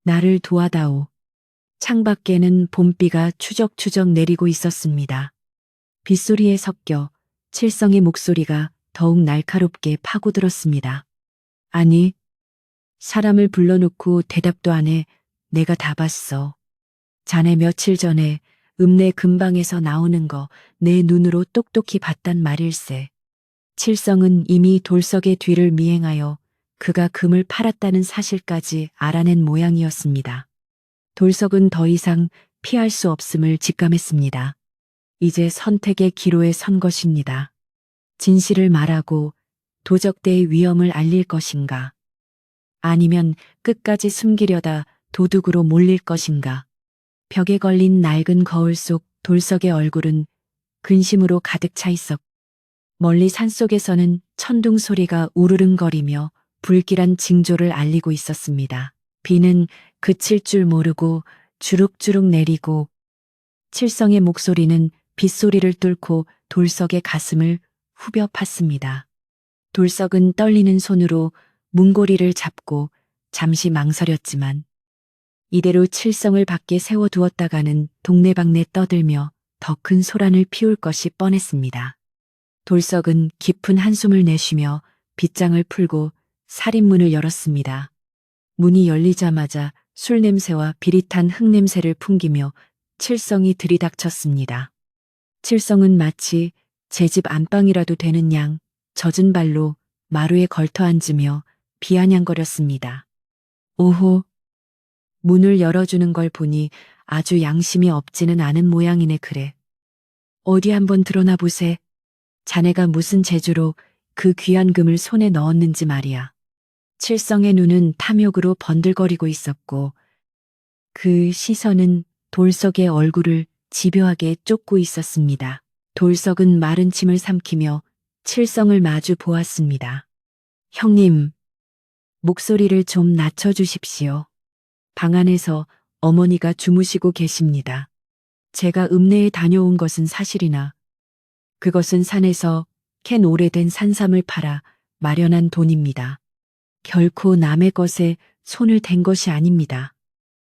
나를 도와다오. 창밖에는 봄비가 추적추적 내리고 있었습니다. 빗소리에 섞여 칠성의 목소리가 더욱 날카롭게 파고들었습니다. 아니, 사람을 불러놓고 대답도 안 해. 내가 다 봤어. 자네 며칠 전에 읍내 근방에서 나오는 거 내 눈으로 똑똑히 봤단 말일세. 칠성은 이미 돌석의 뒤를 미행하여 그가 금을 팔았다는 사실까지 알아낸 모양이었습니다. 돌석은 더 이상 피할 수 없음을 직감했습니다. 이제 선택의 기로에 선 것입니다. 진실을 말하고 도적대의 위험을 알릴 것인가? 아니면 끝까지 숨기려다 도둑으로 몰릴 것인가? 벽에 걸린 낡은 거울 속 돌석의 얼굴은 근심으로 가득 차 있었고 멀리 산속에서는 천둥 소리가 우르릉거리며 불길한 징조를 알리고 있었습니다. 비는 그칠 줄 모르고 주룩주룩 내리고 칠성의 목소리는 빗소리를 뚫고 돌석의 가슴을 후벼 팠습니다. 돌석은 떨리는 손으로 문고리를 잡고 잠시 망설였지만 이대로 칠성을 밖에 세워두었다가는 동네방네 떠들며 더 큰 소란을 피울 것이 뻔했습니다. 돌석은 깊은 한숨을 내쉬며 빗장을 풀고 살인문을 열었습니다. 문이 열리자마자 술 냄새와 비릿한 흙 냄새를 풍기며 칠성이 들이닥쳤습니다. 칠성은 마치 제 집 안방이라도 되는 양 젖은 발로 마루에 걸터 앉으며 비아냥거렸습니다. 오호, 문을 열어주는 걸 보니 아주 양심이 없지는 않은 모양이네 그래. 어디 한번 드러나 보세. 자네가 무슨 재주로 그 귀한 금을 손에 넣었는지 말이야. 칠성의 눈은 탐욕으로 번들거리고 있었고 그 시선은 돌석의 얼굴을 집요하게 쫓고 있었습니다. 돌석은 마른 침을 삼키며 칠성을 마주 보았습니다. 형님, 목소리를 좀 낮춰주십시오. 방 안에서 어머니가 주무시고 계십니다. 제가 읍내에 다녀온 것은 사실이나 그것은 산에서 캔 오래된 산삼을 팔아 마련한 돈입니다. 결코 남의 것에 손을 댄 것이 아닙니다.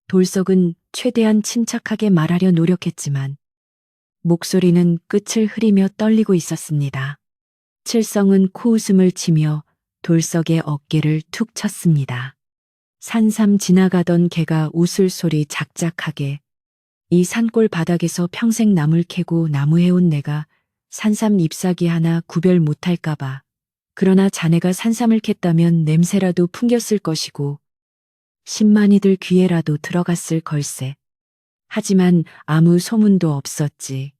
돌석은 최대한 침착하게 말하려 노력했지만 목소리는 끝을 흐리며 떨리고 있었습니다. 칠성은 코웃음을 치며 돌석의 어깨를 툭 쳤습니다. 산삼 지나가던 개가 웃을 소리 작작하게 이 산골 바닥에서 평생 나물 캐고 나무해온 내가 산삼 잎사귀 하나 구별 못할까봐. 그러나 자네가 산삼을 캤다면 냄새라도 풍겼을 것이고 10만이들 귀에라도 들어갔을 걸세. 하지만 아무 소문도 없었지.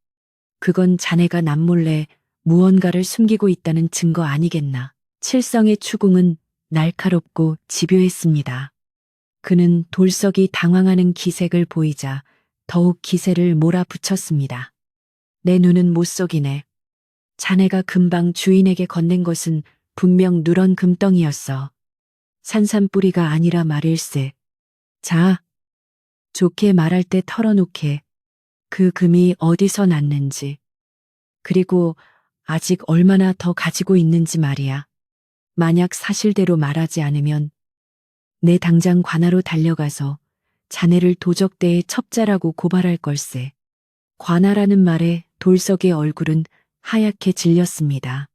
그건 자네가 남몰래 무언가를 숨기고 있다는 증거 아니겠나. 칠성의 추궁은 날카롭고 집요했습니다. 그는 돌석이 당황하는 기색을 보이자 더욱 기세를 몰아붙였습니다. 내 눈은 못 속이네. 자네가 금방 주인에게 건넨 것은 분명 누런 금덩이였어. 산삼 뿌리가 아니라 말일세. 자, 좋게 말할 때 털어놓게. 그 금이 어디서 났는지, 그리고 아직 얼마나 더 가지고 있는지 말이야. 만약 사실대로 말하지 않으면 내 당장 관아로 달려가서 자네를 도적대에 첩자라고 고발할 걸세. 관아라는 말에 돌석의 얼굴은 하얗게 질렸습니다.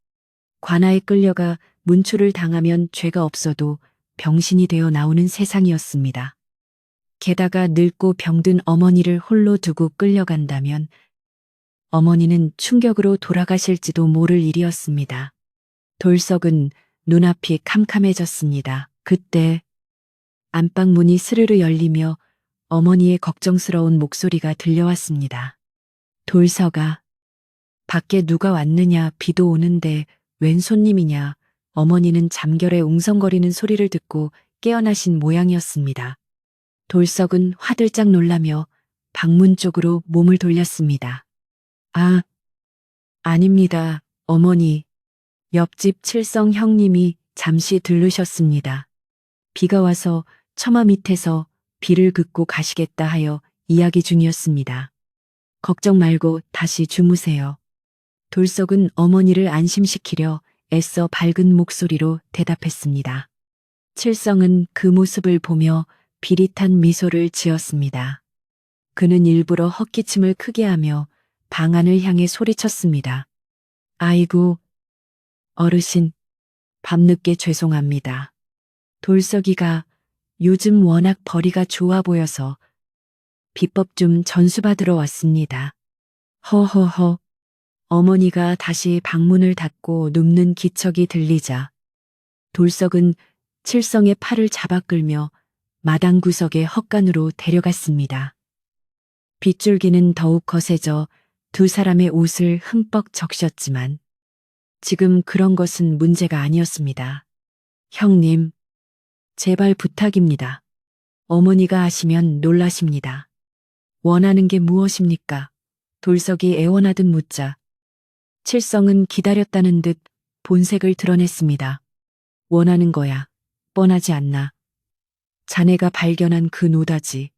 관아에 끌려가 문출을 당하면 죄가 없어도 병신이 되어 나오는 세상이었습니다. 게다가 늙고 병든 어머니를 홀로 두고 끌려간다면 어머니는 충격으로 돌아가실지도 모를 일이었습니다. 돌석은 눈앞이 캄캄해졌습니다. 그때 안방 문이 스르르 열리며 어머니의 걱정스러운 목소리가 들려왔습니다. 돌석아, 밖에 누가 왔느냐, 비도 오는데 웬 손님이냐. 어머니는 잠결에 웅성거리는 소리를 듣고 깨어나신 모양이었습니다. 돌석은 화들짝 놀라며 방문 쪽으로 몸을 돌렸습니다. 아, 아닙니다, 어머니. 옆집 칠성 형님이 잠시 들르셨습니다. 비가 와서 처마 밑에서 비를 긋고 가시겠다 하여 이야기 중이었습니다. 걱정 말고 다시 주무세요. 돌석은 어머니를 안심시키려 애써 밝은 목소리로 대답했습니다. 칠성은 그 모습을 보며 비릿한 미소를 지었습니다. 그는 일부러 헛기침을 크게 하며 방 안을 향해 소리쳤습니다. 아이고, 어르신, 밤늦게 죄송합니다. 돌석이가 요즘 워낙 벌이가 좋아 보여서 비법 좀 전수받으러 왔습니다. 허허허. 어머니가 다시 방문을 닫고 눕는 기척이 들리자 돌석은 칠성의 팔을 잡아 끌며 마당 구석의 헛간으로 데려갔습니다. 빗줄기는 더욱 거세져 두 사람의 옷을 흠뻑 적셨지만 지금 그런 것은 문제가 아니었습니다. 형님, 제발 부탁입니다. 어머니가 아시면 놀라십니다. 원하는 게 무엇입니까? 돌석이 애원하듯 묻자 칠성은 기다렸다는 듯 본색을 드러냈습니다. 원하는 거야. 뻔하지 않나. 자네가 발견한 그 노다지.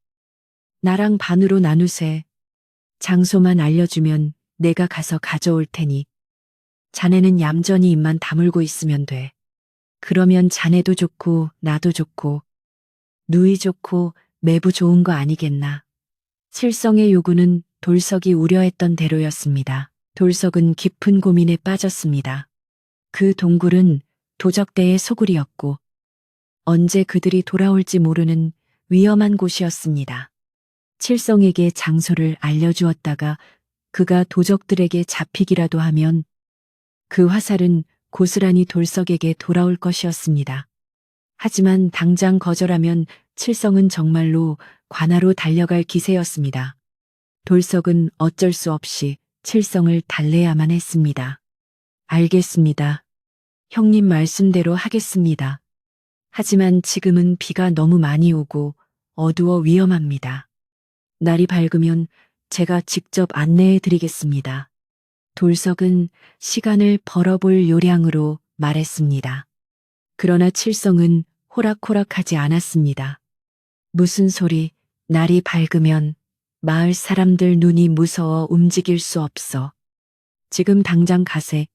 나랑 반으로 나누세. 장소만 알려주면 내가 가서 가져올 테니. 자네는 얌전히 입만 다물고 있으면 돼. 그러면 자네도 좋고 나도 좋고 누이 좋고 매부 좋은 거 아니겠나. 칠성의 요구는 돌석이 우려했던 대로였습니다. 돌석은 깊은 고민에 빠졌습니다. 그 동굴은 도적대의 소굴이었고 언제 그들이 돌아올지 모르는 위험한 곳이었습니다. 칠성에게 장소를 알려주었다가 그가 도적들에게 잡히기라도 하면 그 화살은 고스란히 돌석에게 돌아올 것이었습니다. 하지만 당장 거절하면 칠성은 정말로 관아로 달려갈 기세였습니다. 돌석은 어쩔 수 없이 칠성을 달래야만 했습니다. 알겠습니다. 형님 말씀대로 하겠습니다. 하지만 지금은 비가 너무 많이 오고 어두워 위험합니다. 날이 밝으면 제가 직접 안내해 드리겠습니다. 돌석은 시간을 벌어볼 요량으로 말했습니다. 그러나 칠성은 호락호락하지 않았습니다. 무슨 소리, 날이 밝으면 마을 사람들 눈이 무서워 움직일 수 없어. 지금 당장 가세.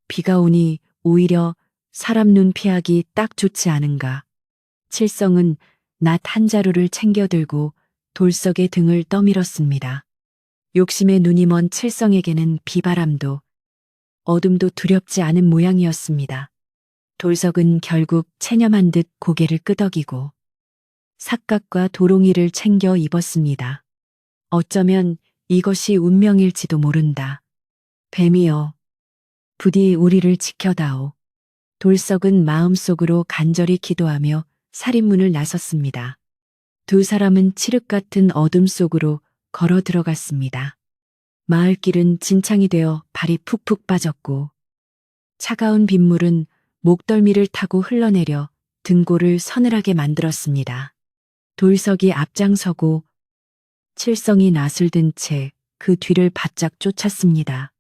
비가 오니 오히려 사람 눈 피하기 딱 좋지 않은가. 칠성은 낫 한 자루를 챙겨 들고 돌석의 등을 떠밀었습니다. 욕심에 눈이 먼 칠성에게는 비바람도 어둠도 두렵지 않은 모양이었습니다. 돌석은 결국 체념한 듯 고개를 끄덕이고 삿갓과 도롱이를 챙겨 입었습니다. 어쩌면 이것이 운명일지도 모른다. 뱀이여, 부디 우리를 지켜다오. 돌석은 마음속으로 간절히 기도하며 살인문을 나섰습니다. 두 사람은 칠흑 같은 어둠 속으로 걸어 들어갔습니다. 마을길은 진창이 되어 발이 푹푹 빠졌고 차가운 빗물은 목덜미를 타고 흘러내려 등골을 서늘하게 만들었습니다. 돌석이 앞장서고 칠성이 낫을 든 채 그 뒤를 바짝 쫓았습니다.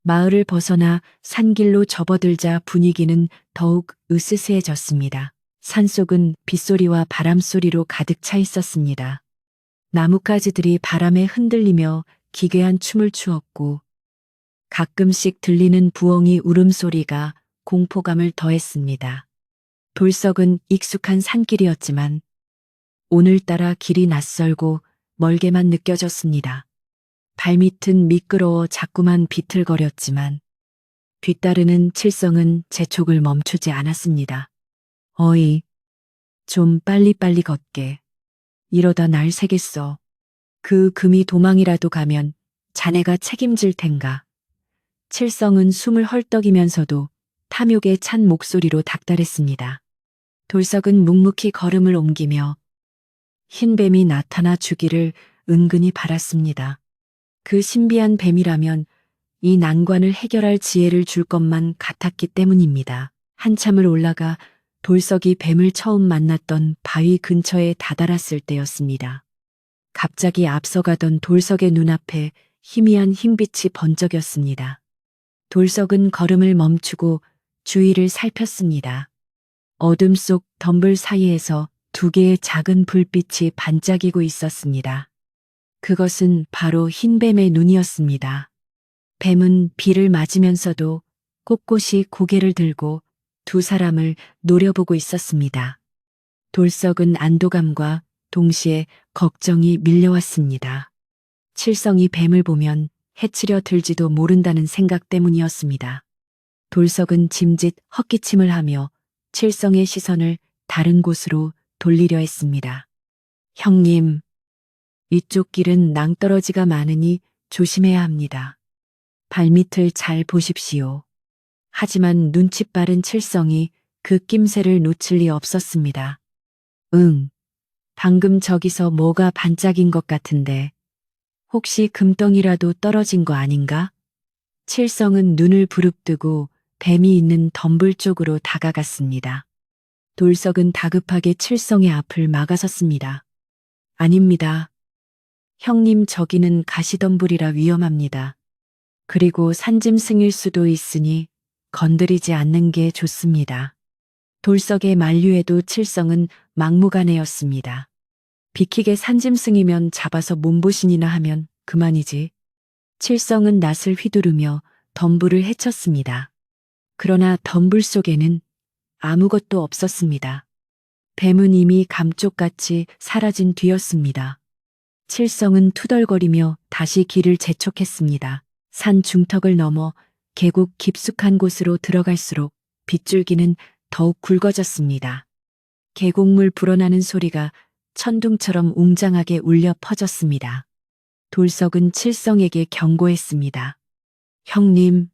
마을을 벗어나 산길로 접어들자 분위기는 더욱 으스스해졌습니다. 산속은 빗소리와 바람소리로 가득 차 있었습니다. 나뭇가지들이 바람에 흔들리며 기괴한 춤을 추었고 가끔씩 들리는 부엉이 울음소리가 공포감을 더했습니다. 돌석은 익숙한 산길이었지만 오늘따라 길이 낯설고 멀게만 느껴졌습니다. 발밑은 미끄러워 자꾸만 비틀거렸지만 뒤따르는 칠성은 재촉을 멈추지 않았습니다. 어이, 좀 빨리빨리 걷게. 이러다 날 새겠어. 그 금이 도망이라도 가면 자네가 책임질 텐가. 칠성은 숨을 헐떡이면서도 탐욕에 찬 목소리로 닥달했습니다. 돌석은 묵묵히 걸음을 옮기며 흰 뱀이 나타나 주기를 은근히 바랐습니다. 그 신비한 뱀이라면 이 난관을 해결할 지혜를 줄 것만 같았기 때문입니다. 한참을 올라가 돌석이 뱀을 처음 만났던 바위 근처에 다다랐을 때였습니다. 갑자기 앞서가던 돌석의 눈앞에 희미한 흰빛이 번쩍였습니다. 돌석은 걸음을 멈추고 주위를 살폈습니다. 어둠 속 덤불 사이에서 두 개의 작은 불빛이 반짝이고 있었습니다. 그것은 바로 흰뱀의 눈이었습니다. 뱀은 비를 맞으면서도 꼿꼿이 고개를 들고 두 사람을 노려보고 있었습니다. 돌석은 안도감과 동시에 걱정이 밀려왔습니다. 칠성이 뱀을 보면 해치려 들지도 모른다는 생각 때문이었습니다. 돌석은 짐짓 헛기침을 하며 칠성의 시선을 다른 곳으로 돌리려 했습니다. 형님, 이쪽 길은 낭떠러지가 많으니 조심해야 합니다. 발밑을 잘 보십시오. 하지만 눈치 빠른 칠성이 그 낌새를 놓칠 리 없었습니다. 응, 방금 저기서 뭐가 반짝인 것 같은데 혹시 금덩이라도 떨어진 거 아닌가? 칠성은 눈을 부릅뜨고 뱀이 있는 덤불 쪽으로 다가갔습니다. 돌석은 다급하게 칠성의 앞을 막아섰습니다. 아닙니다. 형님 저기는 가시덤불이라 위험합니다. 그리고 산짐승일 수도 있으니 건드리지 않는 게 좋습니다. 돌석의 만류에도 칠성은 막무가내였습니다. 비키게 산짐승이면 잡아서 몸보신이나 하면 그만이지. 칠성은 낯을 휘두르며 덤불을 헤쳤습니다. 그러나 덤불 속에는 아무것도 없었습니다. 뱀은 이미 감쪽같이 사라진 뒤였습니다. 칠성은 투덜거리며 다시 길을 재촉했습니다. 산 중턱을 넘어 계곡 깊숙한 곳으로 들어갈수록 빗줄기는 더욱 굵어졌습니다. 계곡물 불어나는 소리가 천둥처럼 웅장하게 울려 퍼졌습니다. 돌석은 칠성에게 경고했습니다. 형님,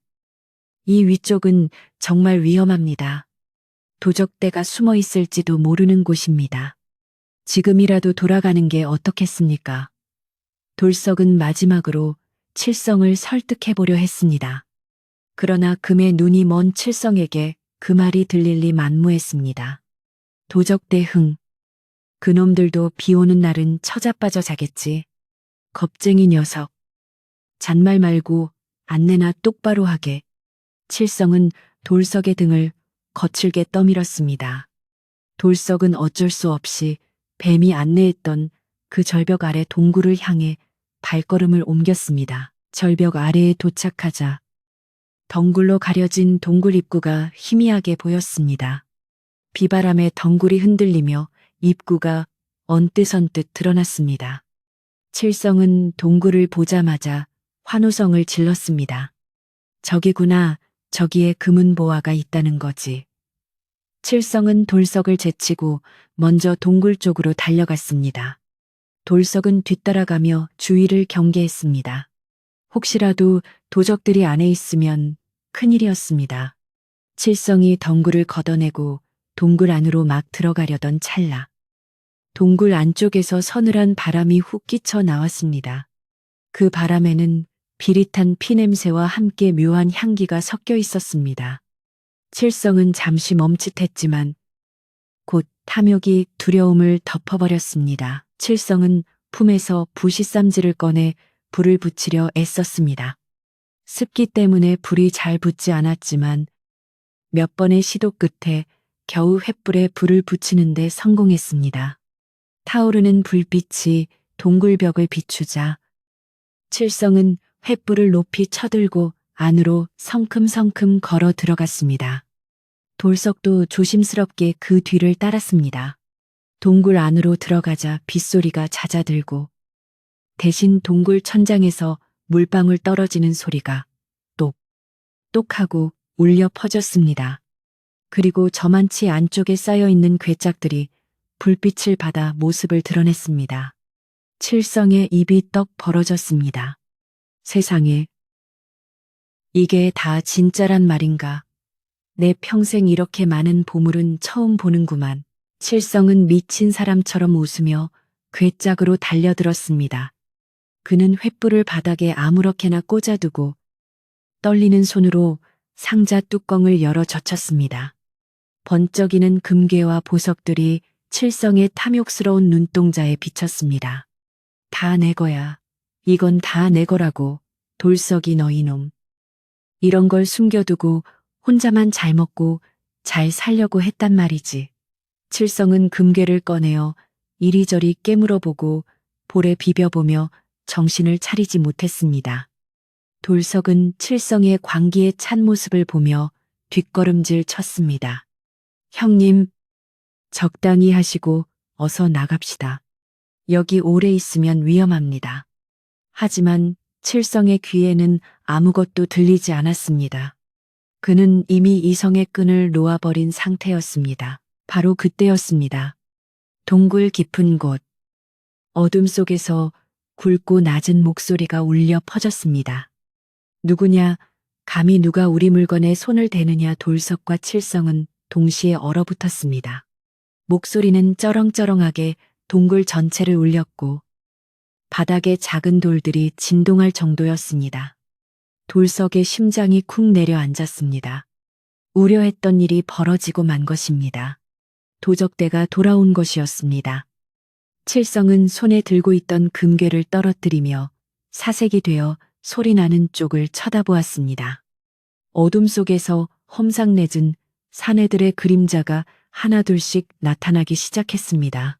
이 위쪽은 정말 위험합니다. 도적대가 숨어 있을지도 모르는 곳입니다. 지금이라도 돌아가는 게 어떻겠습니까? 돌석은 마지막으로 칠성을 설득해보려 했습니다. 그러나 금의 눈이 먼 칠성에게 그 말이 들릴 리 만무했습니다. 도적대 흥, 그놈들도 비 오는 날은 처자빠져 자겠지. 겁쟁이 녀석. 잔말 말고 안내나 똑바로 하게. 칠성은 돌석의 등을 거칠게 떠밀었습니다. 돌석은 어쩔 수 없이 뱀이 안내했던 그 절벽 아래 동굴을 향해 발걸음을 옮겼습니다. 절벽 아래에 도착하자 덩굴로 가려진 동굴 입구가 희미하게 보였습니다. 비바람에 덩굴이 흔들리며 입구가 언뜻언뜻 드러났습니다. 칠성은 동굴을 보자마자 환호성을 질렀습니다. 저기구나, 저기에 금은 보화가 있다는 거지. 칠성은 돌석을 제치고 먼저 동굴 쪽으로 달려갔습니다. 돌석은 뒤따라가며 주위를 경계했습니다. 혹시라도 도적들이 안에 있으면 큰일이었습니다. 칠성이 덩굴을 걷어내고 동굴 안으로 막 들어가려던 찰나. 동굴 안쪽에서 서늘한 바람이 훅 끼쳐 나왔습니다. 그 바람에는 비릿한 피냄새와 함께 묘한 향기가 섞여 있었습니다. 칠성은 잠시 멈칫했지만 곧 탐욕이 두려움을 덮어버렸습니다. 칠성은 품에서 부시쌈지를 꺼내 불을 붙이려 애썼습니다. 습기 때문에 불이 잘 붙지 않았지만 몇 번의 시도 끝에 겨우 횃불에 불을 붙이는데 성공했습니다. 타오르는 불빛이 동굴벽을 비추자 칠성은 횃불을 높이 쳐들고 안으로 성큼성큼 걸어 들어갔습니다. 돌석도 조심스럽게 그 뒤를 따랐습니다. 동굴 안으로 들어가자 빗소리가 잦아들고 대신 동굴 천장에서 물방울 떨어지는 소리가 똑똑하고 울려 퍼졌습니다. 그리고 저만치 안쪽에 쌓여있는 괴짝들이 불빛을 받아 모습을 드러냈습니다. 칠성의 입이 떡 벌어졌습니다. 세상에, 이게 다 진짜란 말인가? 내 평생 이렇게 많은 보물은 처음 보는구만. 칠성은 미친 사람처럼 웃으며 괴짝으로 달려들었습니다. 그는 횃불을 바닥에 아무렇게나 꽂아두고 떨리는 손으로 상자 뚜껑을 열어 젖혔습니다. 번쩍이는 금괴와 보석들이 칠성의 탐욕스러운 눈동자에 비쳤습니다. 다 내 거야. 이건 다 내 거라고. 돌석이 너 이놈. 이런 걸 숨겨두고 혼자만 잘 먹고 잘 살려고 했단 말이지. 칠성은 금괴를 꺼내어 이리저리 깨물어보고 볼에 비벼보며 정신을 차리지 못했습니다. 돌석은 칠성의 광기에 찬 모습을 보며 뒷걸음질 쳤습니다. 형님, 적당히 하시고 어서 나갑시다. 여기 오래 있으면 위험합니다. 하지만 칠성의 귀에는 아무것도 들리지 않았습니다. 그는 이미 이성의 끈을 놓아버린 상태였습니다. 바로 그때였습니다. 동굴 깊은 곳. 어둠 속에서 굵고 낮은 목소리가 울려 퍼졌습니다. 누구냐, 감히 누가 우리 물건에 손을 대느냐. 돌석과 칠성은 동시에 얼어붙었습니다. 목소리는 쩌렁쩌렁하게 동굴 전체를 울렸고 바닥에 작은 돌들이 진동할 정도였습니다. 돌석의 심장이 쿵 내려앉았습니다. 우려했던 일이 벌어지고 만 것입니다. 도적대가 돌아온 것이었습니다. 칠성은 손에 들고 있던 금괴를 떨어뜨리며 사색이 되어 소리나는 쪽을 쳐다보았습니다. 어둠 속에서 험상궂은 사내들의 그림자가 하나둘씩 나타나기 시작했습니다.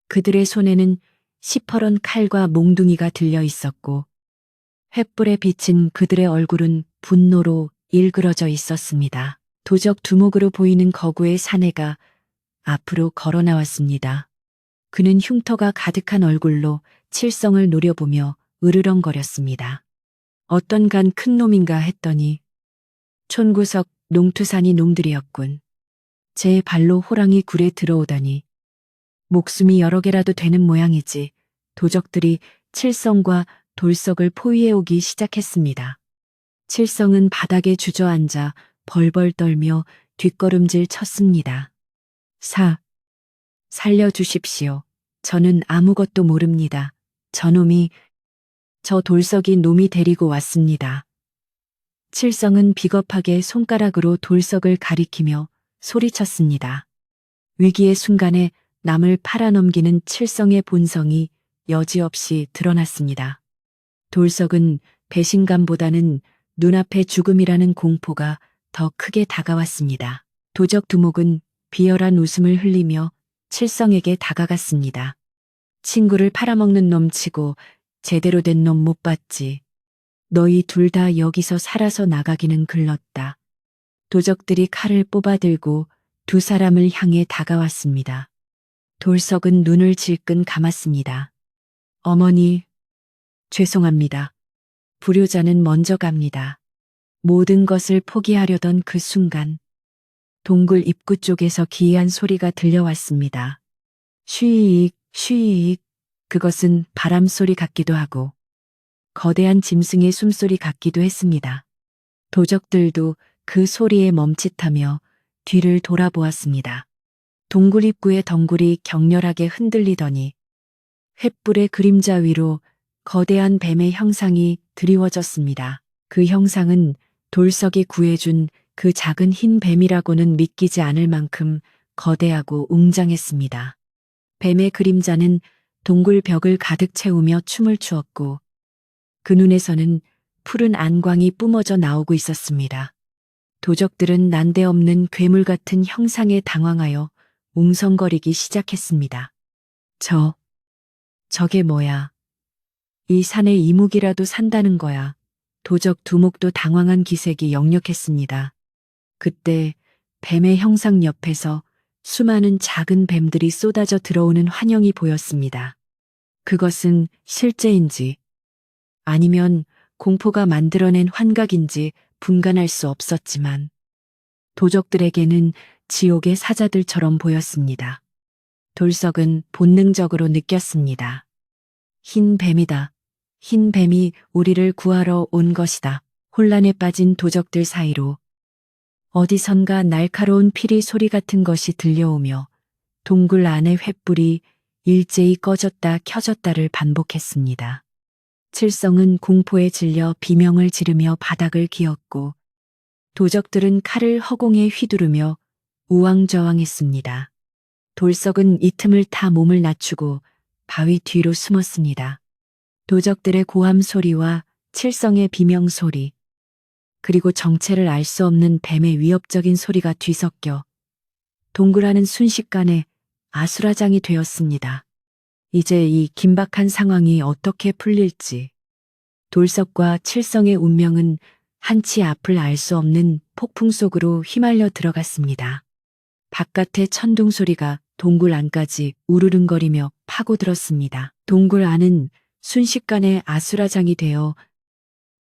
그들의 손에는 시퍼런 칼과 몽둥이가 들려 있었고 횃불에 비친 그들의 얼굴은 분노로 일그러져 있었습니다. 도적 두목으로 보이는 거구의 사내가 앞으로 걸어 나왔습니다. 그는 흉터가 가득한 얼굴로 칠성을 노려보며 으르렁거렸습니다. 어떤 간 큰 놈인가 했더니 촌구석 농투산이 놈들이었군. 제 발로 호랑이 굴에 들어오다니. 목숨이 여러 개라도 되는 모양이지. 도적들이 칠성과 돌석을 포위해오기 시작했습니다. 칠성은 바닥에 주저앉아 벌벌 떨며 뒷걸음질 쳤습니다. 살려주십시오. 저는 아무것도 모릅니다. 저놈이, 저 돌석이 놈이 데리고 왔습니다. 칠성은 비겁하게 손가락으로 돌석을 가리키며 소리쳤습니다. 위기의 순간에 남을 팔아넘기는 칠성의 본성이 여지없이 드러났습니다. 돌석은 배신감보다는 눈앞의 죽음이라는 공포가 더 크게 다가왔습니다. 도적 두목은 비열한 웃음을 흘리며 칠성에게 다가갔습니다. 친구를 팔아먹는 놈치고 제대로 된 놈 못 봤지. 너희 둘 다 여기서 살아서 나가기는 글렀다. 도적들이 칼을 뽑아들고 두 사람을 향해 다가왔습니다. 돌석은 눈을 질끈 감았습니다. 어머니, 죄송합니다. 불효자는 먼저 갑니다. 모든 것을 포기하려던 그 순간 동굴 입구 쪽에서 기이한 소리가 들려왔습니다. 쉬익, 쉬익. 그것은 바람 소리 같기도 하고 거대한 짐승의 숨소리 같기도 했습니다. 도적들도 그 소리에 멈칫하며 뒤를 돌아보았습니다. 동굴 입구의 덩굴이 격렬하게 흔들리더니 횃불의 그림자 위로 거대한 뱀의 형상이 드리워졌습니다. 그 형상은 돌석이 구해준 그 작은 흰 뱀이라고는 믿기지 않을 만큼 거대하고 웅장했습니다. 뱀의 그림자는 동굴 벽을 가득 채우며 춤을 추었고 그 눈에서는 푸른 안광이 뿜어져 나오고 있었습니다. 도적들은 난데없는 괴물 같은 형상에 당황하여 웅성거리기 시작했습니다. 저게 뭐야? 이 산에 이묵이라도 산다는 거야. 도적 두목도 당황한 기색이 역력했습니다. 그때 뱀의 형상 옆에서 수많은 작은 뱀들이 쏟아져 들어오는 환영이 보였습니다. 그것은 실제인지 아니면 공포가 만들어낸 환각인지 분간할 수 없었지만 도적들에게는 지옥의 사자들처럼 보였습니다. 돌석은 본능적으로 느꼈습니다. 흰 뱀이다. 흰 뱀이 우리를 구하러 온 것이다. 혼란에 빠진 도적들 사이로 어디선가 날카로운 피리 소리 같은 것이 들려오며 동굴 안의 횃불이 일제히 꺼졌다 켜졌다를 반복했습니다. 칠성은 공포에 질려 비명을 지르며 바닥을 기었고 도적들은 칼을 허공에 휘두르며 우왕좌왕했습니다. 돌석은 이 틈을 타 몸을 낮추고 바위 뒤로 숨었습니다. 도적들의 고함 소리와 칠성의 비명 소리, 그리고 정체를 알 수 없는 뱀의 위협적인 소리가 뒤섞여 동굴 안은 순식간에 아수라장이 되었습니다. 이제 이 긴박한 상황이 어떻게 풀릴지, 돌석과 칠성의 운명은 한치 앞을 알 수 없는 폭풍 속으로 휘말려 들어갔습니다. 바깥의 천둥 소리가 동굴 안까지 우르릉거리며 파고들었습니다. 동굴 안은 순식간에 아수라장이 되어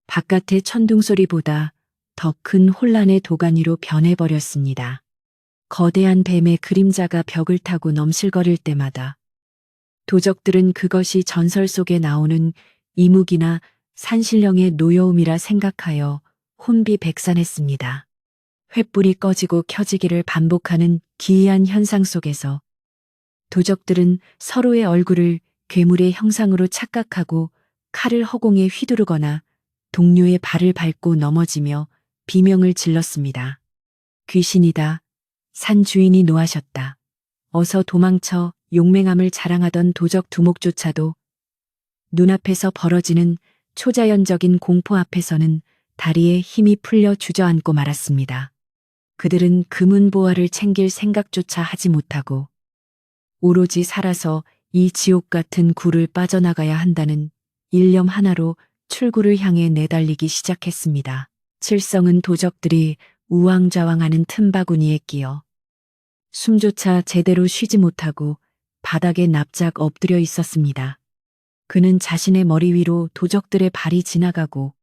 바깥의 천둥 소리보다 더 큰 혼란의 도가니로 변해버렸습니다. 거대한 뱀의 그림자가 벽을 타고 넘실거릴 때마다 도적들은 그것이 전설 속에 나오는 이묵이나 산신령의 노여움이라 생각하여 혼비백산했습니다. 횃불이 꺼지고 켜지기를 반복하는 기이한 현상 속에서 도적들은 서로의 얼굴을 괴물의 형상으로 착각하고 칼을 허공에 휘두르거나 동료의 발을 밟고 넘어지며 비명을 질렀습니다. 귀신이다. 산 주인이 노하셨다. 어서 도망쳐. 용맹함을 자랑하던 도적 두목조차도 눈앞에서 벌어지는 초자연적인 공포 앞에서는 다리에 힘이 풀려 주저앉고 말았습니다. 그들은 금은 보화를 챙길 생각조차 하지 못하고 오로지 살아서 이 지옥 같은 굴을 빠져나가야 한다는 일념 하나로 출구를 향해 내달리기 시작했습니다. 칠성은 도적들이 우왕좌왕하는 틈바구니에 끼어 숨조차 제대로 쉬지 못하고 바닥에 납작 엎드려 있었습니다. 그는 자신의 머리 위로 도적들의 발이 지나가고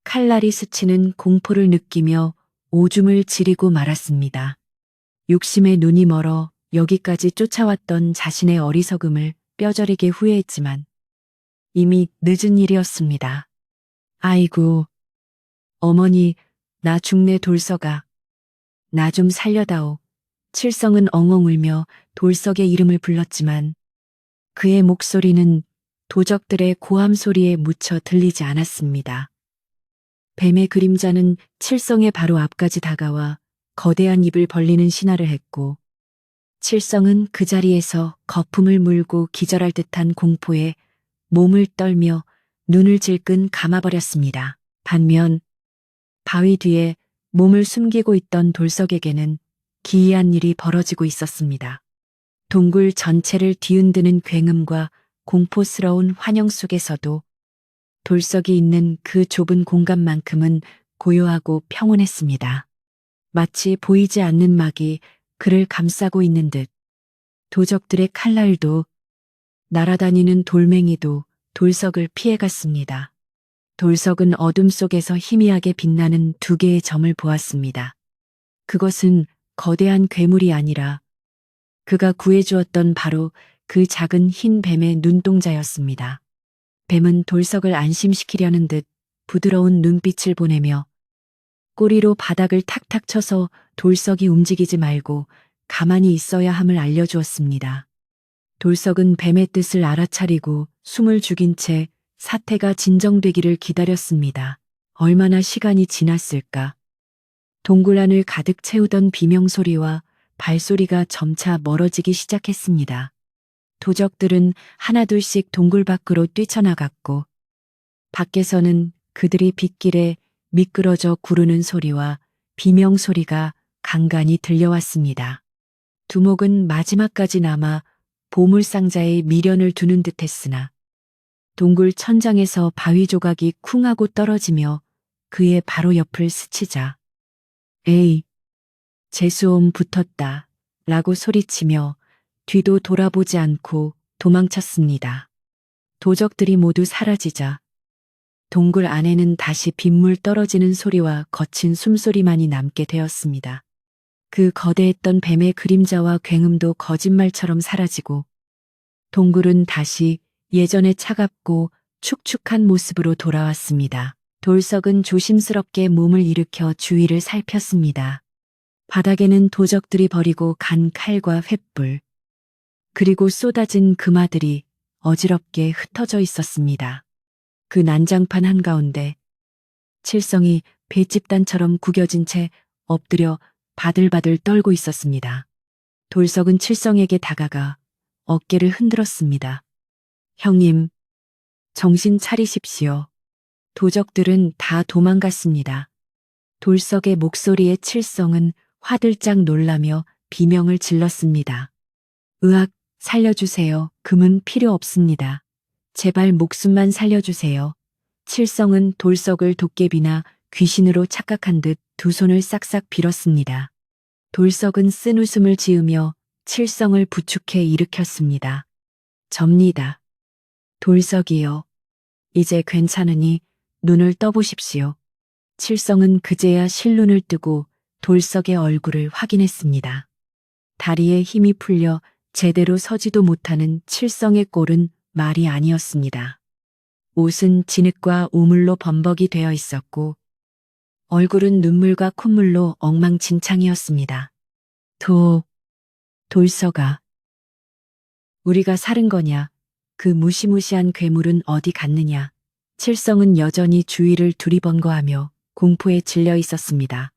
칼날이 스치는 공포를 느끼며 오줌을 지리고 말았습니다. 욕심에 눈이 멀어 여기까지 쫓아왔던 자신의 어리석음을 뼈저리게 후회했지만 이미 늦은 일이었습니다. 아이고, 어머니, 나 죽네 돌석아. 나 좀 살려다오. 칠성은 엉엉 울며 돌석의 이름을 불렀지만 그의 목소리는 도적들의 고함 소리에 묻혀 들리지 않았습니다. 뱀의 그림자는 칠성의 바로 앞까지 다가와 거대한 입을 벌리는 신화를 했고 칠성은 그 자리에서 거품을 물고 기절할 듯한 공포에 몸을 떨며 눈을 질끈 감아버렸습니다. 반면 바위 뒤에 몸을 숨기고 있던 돌석에게는 기이한 일이 벌어지고 있었습니다. 동굴 전체를 뒤흔드는 굉음과 공포스러운 환영 속에서도 돌석이 있는 그 좁은 공간만큼은 고요하고 평온했습니다. 마치 보이지 않는 막이 그를 감싸고 있는 듯 도적들의 칼날도 날아다니는 돌멩이도 돌석을 피해갔습니다. 돌석은 어둠 속에서 희미하게 빛나는 두 개의 점을 보았습니다. 그것은 거대한 괴물이 아니라 그가 구해주었던 바로 그 작은 흰 뱀의 눈동자였습니다. 뱀은 돌석을 안심시키려는 듯 부드러운 눈빛을 보내며 꼬리로 바닥을 탁탁 쳐서 돌석이 움직이지 말고 가만히 있어야 함을 알려주었습니다. 돌석은 뱀의 뜻을 알아차리고 숨을 죽인 채 사태가 진정되기를 기다렸습니다. 얼마나 시간이 지났을까? 동굴 안을 가득 채우던 비명소리와 발소리가 점차 멀어지기 시작했습니다. 도적들은 하나둘씩 동굴 밖으로 뛰쳐나갔고 밖에서는 그들이 빗길에 미끄러져 구르는 소리와 비명 소리가 간간이 들려왔습니다. 두목은 마지막까지 남아 보물상자에 미련을 두는 듯했으나 동굴 천장에서 바위 조각이 쿵 하고 떨어지며 그의 바로 옆을 스치자 에이, 재수옴 붙었다 라고 소리치며 뒤도 돌아보지 않고 도망쳤습니다. 도적들이 모두 사라지자 동굴 안에는 다시 빗물 떨어지는 소리와 거친 숨소리만이 남게 되었습니다. 그 거대했던 뱀의 그림자와 굉음도 거짓말처럼 사라지고 동굴은 다시 예전의 차갑고 축축한 모습으로 돌아왔습니다. 돌석은 조심스럽게 몸을 일으켜 주위를 살폈습니다. 바닥에는 도적들이 버리고 간 칼과 횃불, 그리고 쏟아진 금화들이 어지럽게 흩어져 있었습니다. 그 난장판 한가운데 칠성이 볏집단처럼 구겨진 채 엎드려 바들바들 떨고 있었습니다. 돌석은 칠성에게 다가가 어깨를 흔들었습니다. 형님, 정신 차리십시오. 도적들은 다 도망갔습니다. 돌석의 목소리에 칠성은 화들짝 놀라며 비명을 질렀습니다. 으악, 살려주세요. 금은 필요 없습니다. 제발 목숨만 살려주세요. 칠성은 돌석을 도깨비나 귀신으로 착각한 듯 두 손을 싹싹 빌었습니다. 돌석은 쓴 웃음을 지으며 칠성을 부축해 일으켰습니다. 접니다. 돌석이요. 이제 괜찮으니 눈을 떠보십시오. 칠성은 그제야 실눈을 뜨고 돌석의 얼굴을 확인했습니다. 다리에 힘이 풀려 제대로 서지도 못하는 칠성의 꼴은 말이 아니었습니다. 옷은 진흙과 우물로 범벅이 되어 있었고 얼굴은 눈물과 콧물로 엉망진창이었습니다. 돌석아. 우리가 살은 거냐? 그 무시무시한 괴물은 어디 갔느냐? 칠성은 여전히 주위를 두리번거하며 공포에 질려 있었습니다.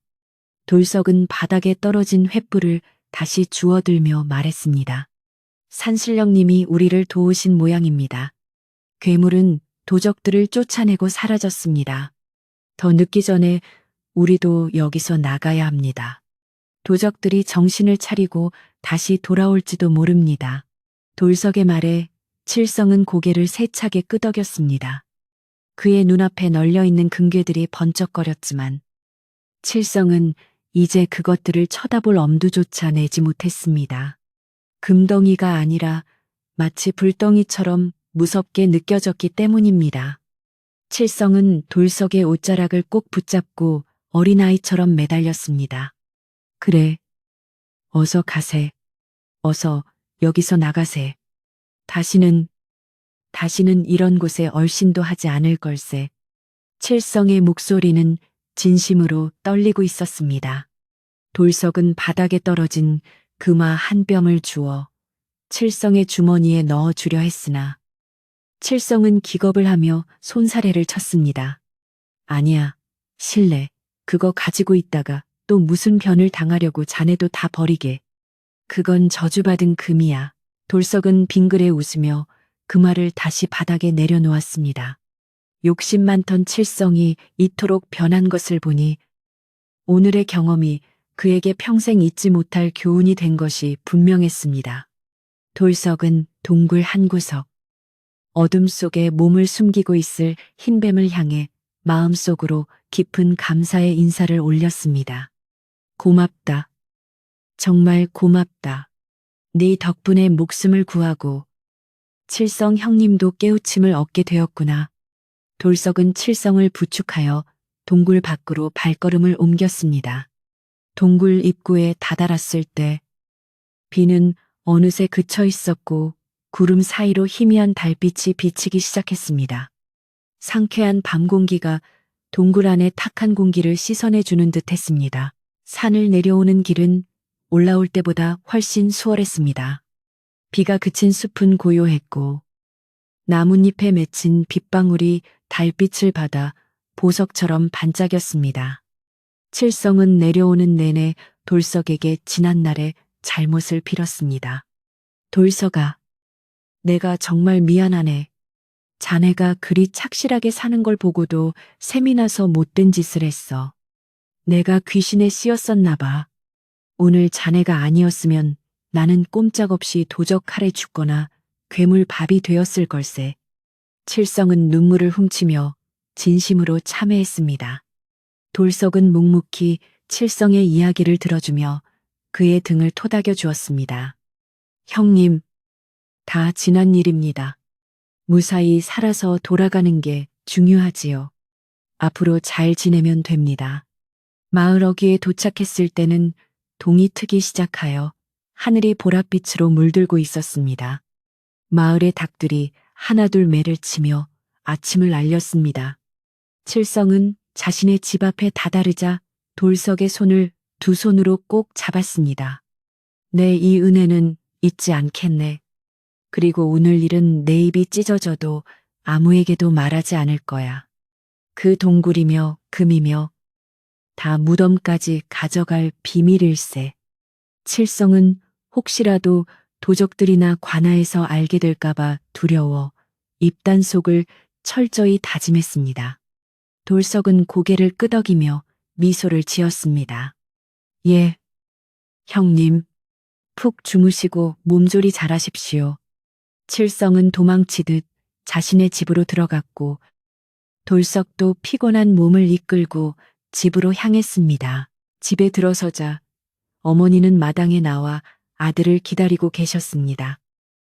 돌석은 바닥에 떨어진 횃불을 다시 주워들며 말했습니다. 산신령님이 우리를 도우신 모양입니다. 괴물은 도적들을 쫓아내고 사라졌습니다. 더 늦기 전에 우리도 여기서 나가야 합니다. 도적들이 정신을 차리고 다시 돌아올지도 모릅니다. 돌석의 말에 칠성은 고개를 세차게 끄덕였습니다. 그의 눈앞에 널려있는 금괴들이 번쩍거렸지만 칠성은 이제 그것들을 쳐다볼 엄두조차 내지 못했습니다. 금덩이가 아니라 마치 불덩이처럼 무섭게 느껴졌기 때문입니다. 칠성은 돌석의 옷자락을 꼭 붙잡고 어린아이처럼 매달렸습니다. 그래. 어서 가세. 어서 여기서 나가세. 다시는 이런 곳에 얼씬도 하지 않을 걸세. 칠성의 목소리는 진심으로 떨리고 있었습니다. 돌석은 바닥에 떨어진 금화 한 뼘을 주워 칠성의 주머니에 넣어주려 했으나 칠성은 기겁을 하며 손사래를 쳤습니다. 아니야, 실례. 그거 가지고 있다가 또 무슨 변을 당하려고 자네도 다 버리게. 그건 저주받은 금이야. 돌석은 빙그레 웃으며 금화를 다시 바닥에 내려놓았습니다. 욕심 많던 칠성이 이토록 변한 것을 보니 오늘의 경험이 그에게 평생 잊지 못할 교훈이 된 것이 분명했습니다. 돌석은 동굴 한 구석, 어둠 속에 몸을 숨기고 있을 흰뱀을 향해 마음속으로 깊은 감사의 인사를 올렸습니다. 고맙다. 정말 고맙다. 네 덕분에 목숨을 구하고 칠성 형님도 깨우침을 얻게 되었구나. 돌석은 칠성을 부축하여 동굴 밖으로 발걸음을 옮겼습니다. 동굴 입구에 다다랐을 때 비는 어느새 그쳐 있었고 구름 사이로 희미한 달빛이 비치기 시작했습니다. 상쾌한 밤 공기가 동굴 안의 탁한 공기를 씻어내주는 듯 했습니다. 산을 내려오는 길은 올라올 때보다 훨씬 수월했습니다. 비가 그친 숲은 고요했고 나뭇잎에 맺힌 빗방울이 달빛을 받아 보석처럼 반짝였습니다. 칠성은 내려오는 내내 돌석에게 지난날의 잘못을 빌었습니다. 돌석아, 내가 정말 미안하네. 자네가 그리 착실하게 사는 걸 보고도 셈이 나서 못된 짓을 했어. 내가 귀신에 씌었었나 봐. 오늘 자네가 아니었으면 나는 꼼짝없이 도적 칼에 죽거나 괴물 밥이 되었을 걸세. 칠성은 눈물을 훔치며 진심으로 참회했습니다. 돌석은 묵묵히 칠성의 이야기를 들어주며 그의 등을 토닥여 주었습니다. 형님, 다 지난 일입니다. 무사히 살아서 돌아가는 게 중요하지요. 앞으로 잘 지내면 됩니다. 마을 어귀에 도착했을 때는 동이 트기 시작하여 하늘이 보랏빛으로 물들고 있었습니다. 마을의 닭들이 하나둘 매를 치며 아침을 알렸습니다. 칠성은 자신의 집 앞에 다다르자 돌석의 손을 두 손으로 꼭 잡았습니다. 내 이 은혜는 잊지 않겠네. 그리고 오늘 일은 내 입이 찢어져도 아무에게도 말하지 않을 거야. 그 동굴이며 금이며 다 무덤까지 가져갈 비밀일세. 칠성은 혹시라도 도적들이나 관아에서 알게 될까봐 두려워 입단 속을 철저히 다짐했습니다. 돌석은 고개를 끄덕이며 미소를 지었습니다. 예, 형님, 푹 주무시고 몸조리 잘하십시오. 칠성은 도망치듯 자신의 집으로 들어갔고 돌석도 피곤한 몸을 이끌고 집으로 향했습니다. 집에 들어서자 어머니는 마당에 나와 아들을 기다리고 계셨습니다.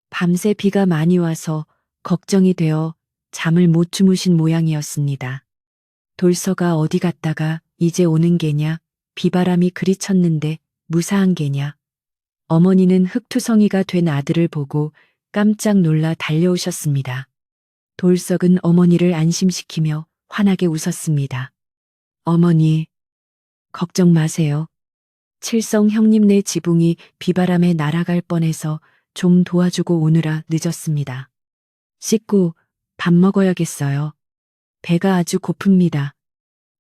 밤새 비가 많이 와서 걱정이 되어 잠을 못 주무신 모양이었습니다. 돌서가 어디 갔다가 이제 오는 게냐? 비바람이 그리 쳤는데 무사한 게냐? 어머니는 흙투성이가 된 아들을 보고 깜짝 놀라 달려오셨습니다. 돌석은 어머니를 안심시키며 환하게 웃었습니다. 어머니, 걱정 마세요. 칠성 형님네 지붕이 비바람에 날아갈 뻔해서 좀 도와주고 오느라 늦었습니다. 씻고 밥 먹어야겠어요. 배가 아주 고픕니다.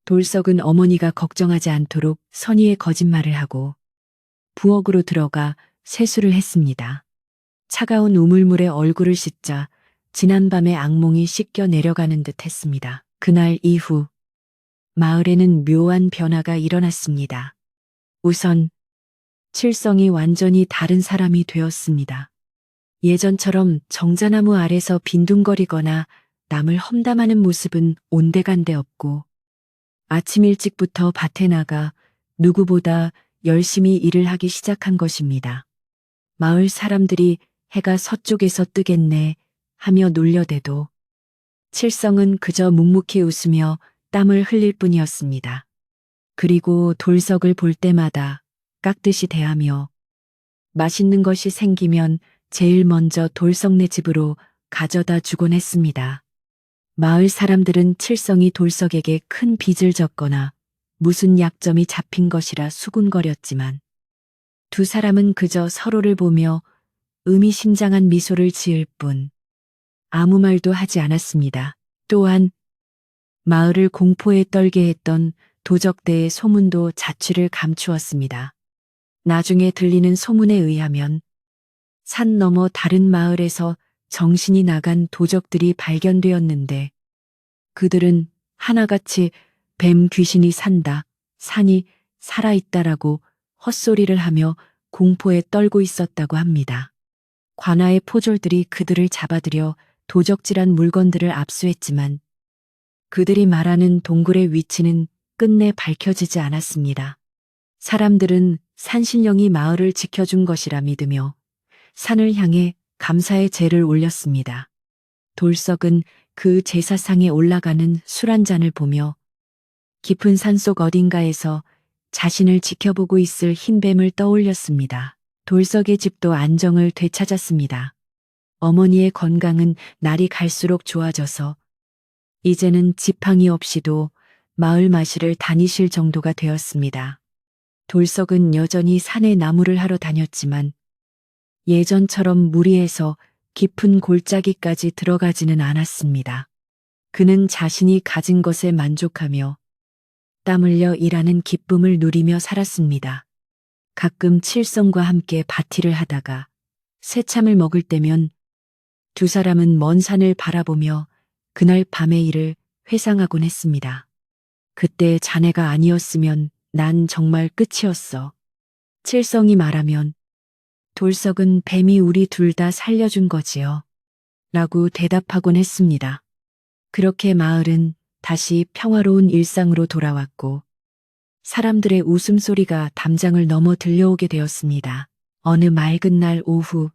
돌석은 어머니가 걱정하지 않도록 선의의 거짓말을 하고 부엌으로 들어가 세수를 했습니다. 차가운 우물물에 얼굴을 씻자 지난밤의 악몽이 씻겨 내려가는 듯 했습니다. 그날 이후 마을에는 묘한 변화가 일어났습니다. 우선 칠성이 완전히 다른 사람이 되었습니다. 예전처럼 정자나무 아래서 빈둥거리거나 남을 험담하는 모습은 온데간데 없고 아침 일찍부터 밭에 나가 누구보다 열심히 일을 하기 시작한 것입니다. 마을 사람들이 해가 서쪽에서 뜨겠네 하며 놀려대도 칠성은 그저 묵묵히 웃으며 땀을 흘릴 뿐이었습니다. 그리고 돌석을 볼 때마다 깍듯이 대하며 맛있는 것이 생기면 제일 먼저 돌석네 집으로 가져다 주곤 했습니다. 마을 사람들은 칠성이 돌석에게 큰 빚을 졌거나 무슨 약점이 잡힌 것이라 수군거렸지만 두 사람은 그저 서로를 보며 의미심장한 미소를 지을 뿐 아무 말도 하지 않았습니다. 또한 마을을 공포에 떨게 했던 도적대의 소문도 자취를 감추었습니다. 나중에 들리는 소문에 의하면 산 너머 다른 마을에서 정신이 나간 도적들이 발견되었는데 그들은 하나같이 뱀 귀신이 산다, 산이 살아있다라고 헛소리를 하며 공포에 떨고 있었다고 합니다. 관아의 포졸들이 그들을 잡아들여 도적질한 물건들을 압수했지만 그들이 말하는 동굴의 위치는 끝내 밝혀지지 않았습니다. 사람들은 산신령이 마을을 지켜준 것이라 믿으며 산을 향해 감사의 제를 올렸습니다. 돌석은 그 제사상에 올라가는 술 한 잔을 보며 깊은 산속 어딘가에서 자신을 지켜보고 있을 흰뱀을 떠올렸습니다. 돌석의 집도 안정을 되찾았습니다. 어머니의 건강은 날이 갈수록 좋아져서 이제는 지팡이 없이도 마을 마실을 다니실 정도가 되었습니다. 돌석은 여전히 산에 나무를 하러 다녔지만 예전처럼 무리해서 깊은 골짜기까지 들어가지는 않았습니다. 그는 자신이 가진 것에 만족하며 땀 흘려 일하는 기쁨을 누리며 살았습니다. 가끔 칠성과 함께 바티를 하다가 새참을 먹을 때면 두 사람은 먼 산을 바라보며 그날 밤의 일을 회상하곤 했습니다. 그때 자네가 아니었으면 난 정말 끝이었어. 칠성이 말하면 돌석은 뱀이 우리 둘 다 살려준 거지요. 라고 대답하곤 했습니다. 그렇게 마을은 다시 평화로운 일상으로 돌아왔고 사람들의 웃음소리가 담장을 넘어 들려오게 되었습니다. 어느 맑은 날 오후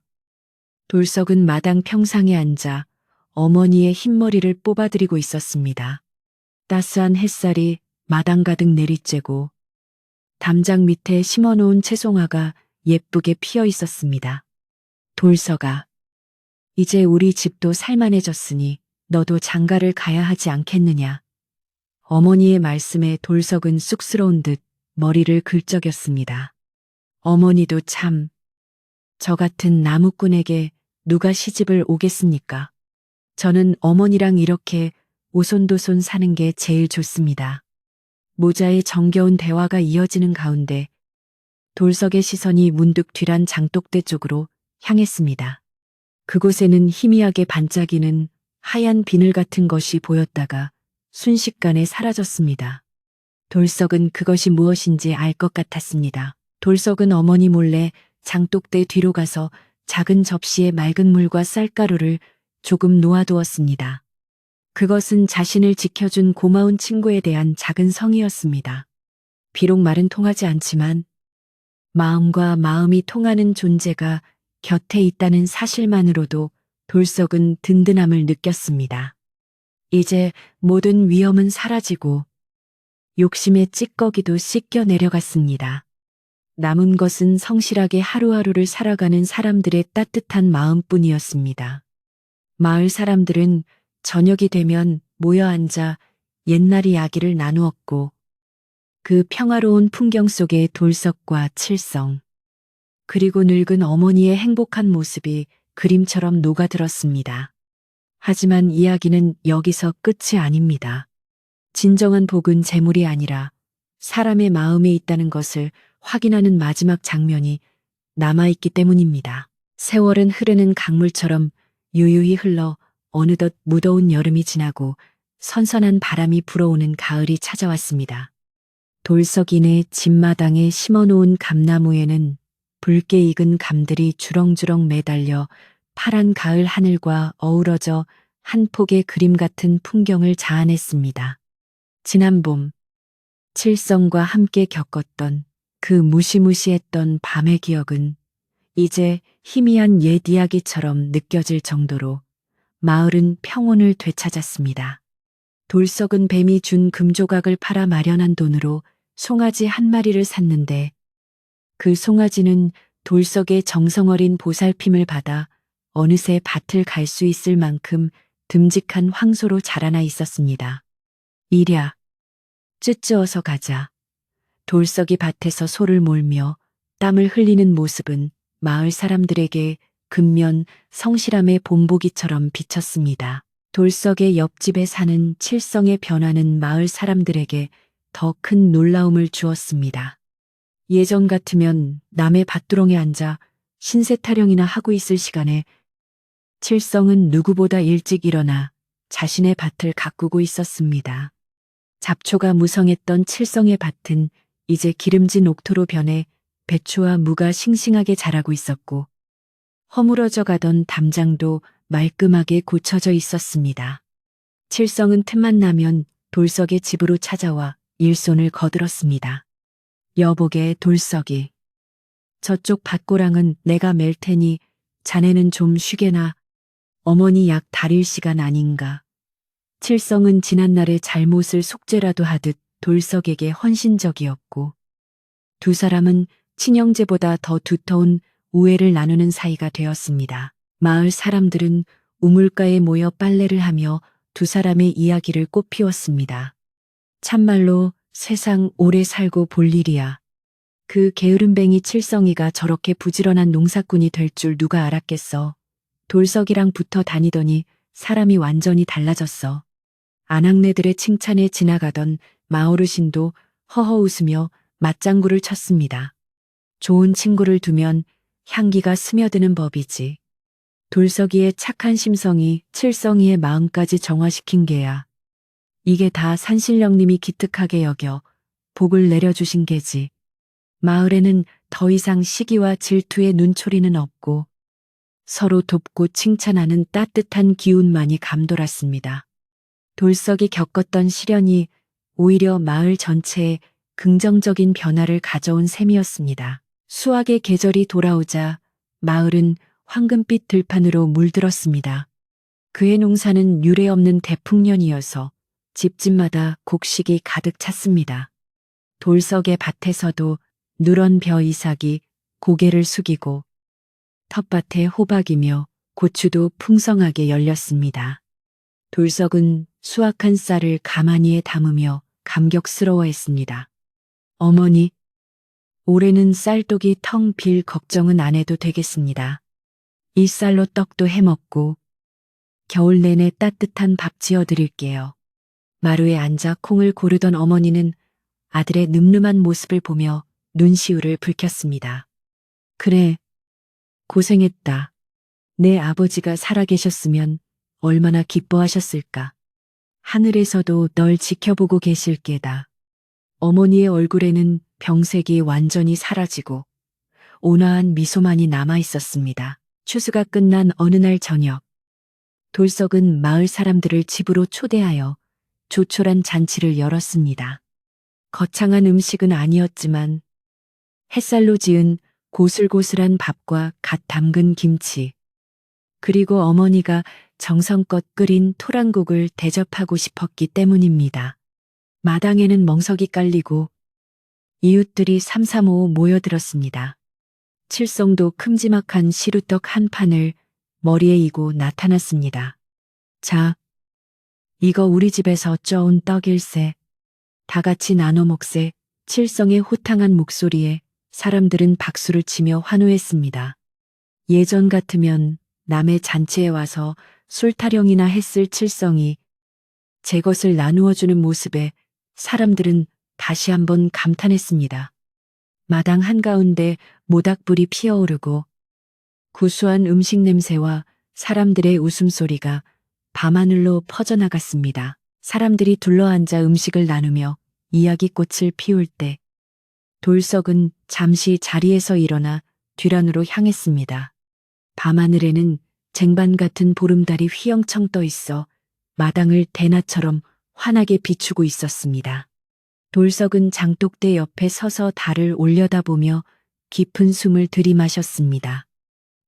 돌석은 마당 평상에 앉아 어머니의 흰머리를 뽑아드리고 있었습니다. 따스한 햇살이 마당 가득 내리쬐고 담장 밑에 심어놓은 채송화가 예쁘게 피어 있었습니다. 돌석아, 이제 우리 집도 살만해졌으니 너도 장가를 가야 하지 않겠느냐. 어머니의 말씀에 돌석은 쑥스러운 듯 머리를 긁적였습니다. 어머니도 참, 저 같은 나무꾼에게 누가 시집을 오겠습니까? 저는 어머니랑 이렇게 오손도손 사는 게 제일 좋습니다. 모자의 정겨운 대화가 이어지는 가운데 돌석의 시선이 문득 뒤란 장독대 쪽으로 향했습니다. 그곳에는 희미하게 반짝이는 하얀 비늘 같은 것이 보였다가 순식간에 사라졌습니다. 돌석은 그것이 무엇인지 알 것 같았습니다. 돌석은 어머니 몰래 장독대 뒤로 가서 작은 접시에 맑은 물과 쌀가루를 조금 놓아두었습니다. 그것은 자신을 지켜준 고마운 친구에 대한 작은 성의였습니다. 비록 말은 통하지 않지만 마음과 마음이 통하는 존재가 곁에 있다는 사실만으로도 돌석은 든든함을 느꼈습니다. 이제 모든 위험은 사라지고 욕심의 찌꺼기도 씻겨 내려갔습니다. 남은 것은 성실하게 하루하루를 살아가는 사람들의 따뜻한 마음뿐이었습니다. 마을 사람들은 저녁이 되면 모여 앉아 옛날 이야기를 나누었고 그 평화로운 풍경 속에 돌석과 칠성 그리고 늙은 어머니의 행복한 모습이 그림처럼 녹아들었습니다. 하지만 이야기는 여기서 끝이 아닙니다. 진정한 복은 재물이 아니라 사람의 마음에 있다는 것을 확인하는 마지막 장면이 남아있기 때문입니다. 세월은 흐르는 강물처럼 유유히 흘러 어느덧 무더운 여름이 지나고 선선한 바람이 불어오는 가을이 찾아왔습니다. 돌석이네 집마당에 심어놓은 감나무에는 붉게 익은 감들이 주렁주렁 매달려 파란 가을 하늘과 어우러져 한 폭의 그림 같은 풍경을 자아냈습니다. 지난 봄, 칠성과 함께 겪었던 그 무시무시했던 밤의 기억은 이제 희미한 옛 이야기처럼 느껴질 정도로 마을은 평온을 되찾았습니다. 돌석은 뱀이 준 금조각을 팔아 마련한 돈으로 송아지 한 마리를 샀는데 그 송아지는 돌석의 정성어린 보살핌을 받아 어느새 밭을 갈 수 있을 만큼 듬직한 황소로 자라나 있었습니다. 이랴, 쯔쯔어서 가자. 돌석이 밭에서 소를 몰며 땀을 흘리는 모습은 마을 사람들에게 근면 성실함의 본보기처럼 비쳤습니다. 돌석의 옆집에 사는 칠성의 변화는 마을 사람들에게 더 큰 놀라움을 주었습니다. 예전 같으면 남의 밭두렁에 앉아 신세 타령이나 하고 있을 시간에 칠성은 누구보다 일찍 일어나 자신의 밭을 가꾸고 있었습니다. 잡초가 무성했던 칠성의 밭은 이제 기름진 옥토로 변해 배추와 무가 싱싱하게 자라고 있었고 허물어져 가던 담장도 말끔하게 고쳐져 있었습니다. 칠성은 틈만 나면 돌석의 집으로 찾아와 일손을 거들었습니다. 여보게 돌석이. 저쪽 밭고랑은 내가 맬 테니 자네는 좀 쉬게나. 어머니 약 다릴 시간 아닌가. 칠성은 지난날의 잘못을 속죄라도 하듯 돌석에게 헌신적이었고 두 사람은 친형제보다 더 두터운 우애를 나누는 사이가 되었습니다. 마을 사람들은 우물가에 모여 빨래를 하며 두 사람의 이야기를 꽃피웠습니다. 참말로 세상 오래 살고 볼 일이야. 그 게으름뱅이 칠성이가 저렇게 부지런한 농사꾼이 될 줄 누가 알았겠어. 돌석이랑 붙어 다니더니 사람이 완전히 달라졌어. 아낙네들의 칭찬에 지나가던 마어르신도 허허 웃으며 맞장구를 쳤습니다. 좋은 친구를 두면 향기가 스며드는 법이지. 돌석이의 착한 심성이 칠성이의 마음까지 정화시킨 게야. 이게 다 산신령님이 기특하게 여겨 복을 내려주신 게지. 마을에는 더 이상 시기와 질투의 눈초리는 없고 서로 돕고 칭찬하는 따뜻한 기운만이 감돌았습니다. 돌석이 겪었던 시련이 오히려 마을 전체에 긍정적인 변화를 가져온 셈이었습니다. 수확의 계절이 돌아오자 마을은 황금빛 들판으로 물들었습니다. 그해 농사는 유례없는 대풍년이어서 집집마다 곡식이 가득 찼습니다. 돌석의 밭에서도 누런 벼 이삭이 고개를 숙이고 텃밭에 호박이며 고추도 풍성하게 열렸습니다. 돌석은 수확한 쌀을 가마니에 담으며 감격스러워했습니다. 어머니, 올해는 쌀독이 텅 빌 걱정은 안 해도 되겠습니다. 이 쌀로 떡도 해먹고 겨울 내내 따뜻한 밥 지어드릴게요. 마루에 앉아 콩을 고르던 어머니는 아들의 늠름한 모습을 보며 눈시울을 붉혔습니다. 그래, 고생했다. 내 아버지가 살아계셨으면 얼마나 기뻐하셨을까. 하늘에서도 널 지켜보고 계실 게다. 어머니의 얼굴에는 병색이 완전히 사라지고 온화한 미소만이 남아 있었습니다. 추수가 끝난 어느 날 저녁, 돌석은 마을 사람들을 집으로 초대하여 조촐한 잔치를 열었습니다. 거창한 음식은 아니었지만 햇살로 지은 고슬고슬한 밥과 갓 담근 김치, 그리고 어머니가 정성껏 끓인 토랑국을 대접하고 싶었기 때문입니다. 마당에는 멍석이 깔리고 이웃들이 삼삼오오 모여들었습니다. 칠성도 큼지막한 시루떡 한 판을 머리에 이고 나타났습니다. 자, 이거 우리 집에서 쪄온 떡일세. 다 같이 나눠 먹세. 칠성의 호탕한 목소리에 사람들은 박수를 치며 환호했습니다. 예전 같으면 남의 잔치에 와서 술 타령이나 했을 칠성이 제 것을 나누어 주는 모습에 사람들은 다시 한번 감탄했습니다. 마당 한가운데 모닥불이 피어오르고 구수한 음식 냄새와 사람들의 웃음소리가 밤하늘로 퍼져나갔습니다. 사람들이 둘러앉아 음식을 나누며 이야기꽃을 피울 때 돌석은 잠시 자리에서 일어나 뒤란으로 향했습니다. 밤하늘에는 쟁반 같은 보름달이 휘영청 떠 있어 마당을 대낮처럼 환하게 비추고 있었습니다. 돌석은 장독대 옆에 서서 달을 올려다보며 깊은 숨을 들이마셨습니다.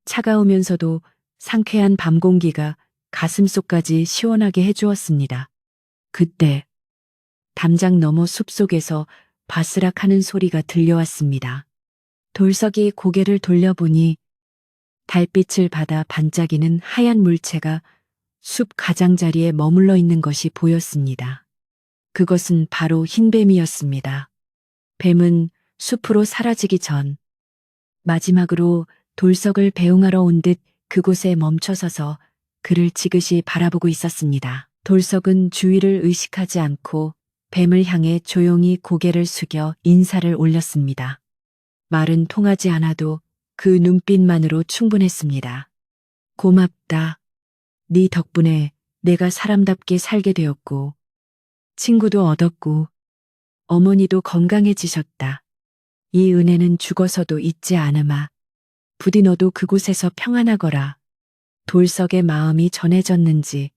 차가우면서도 상쾌한 밤 공기가 가슴속까지 시원하게 해주었습니다. 그때 담장 너머 숲속에서 바스락하는 소리가 들려왔습니다. 돌석이 고개를 돌려보니 달빛을 받아 반짝이는 하얀 물체가 숲 가장자리에 머물러 있는 것이 보였습니다. 그것은 바로 흰뱀이었습니다. 뱀은 숲으로 사라지기 전 마지막으로 돌석을 배웅하러 온 듯 그곳에 멈춰서서 그를 지그시 바라보고 있었습니다. 돌석은 주위를 의식하지 않고 뱀을 향해 조용히 고개를 숙여 인사를 올렸습니다. 말은 통하지 않아도 그 눈빛만으로 충분했습니다. 고맙다. 네 덕분에 내가 사람답게 살게 되었고 친구도 얻었고 어머니도 건강해지셨다. 이 은혜는 죽어서도 잊지 않으마. 부디 너도 그곳에서 평안하거라. 돌석의 마음이 전해졌는지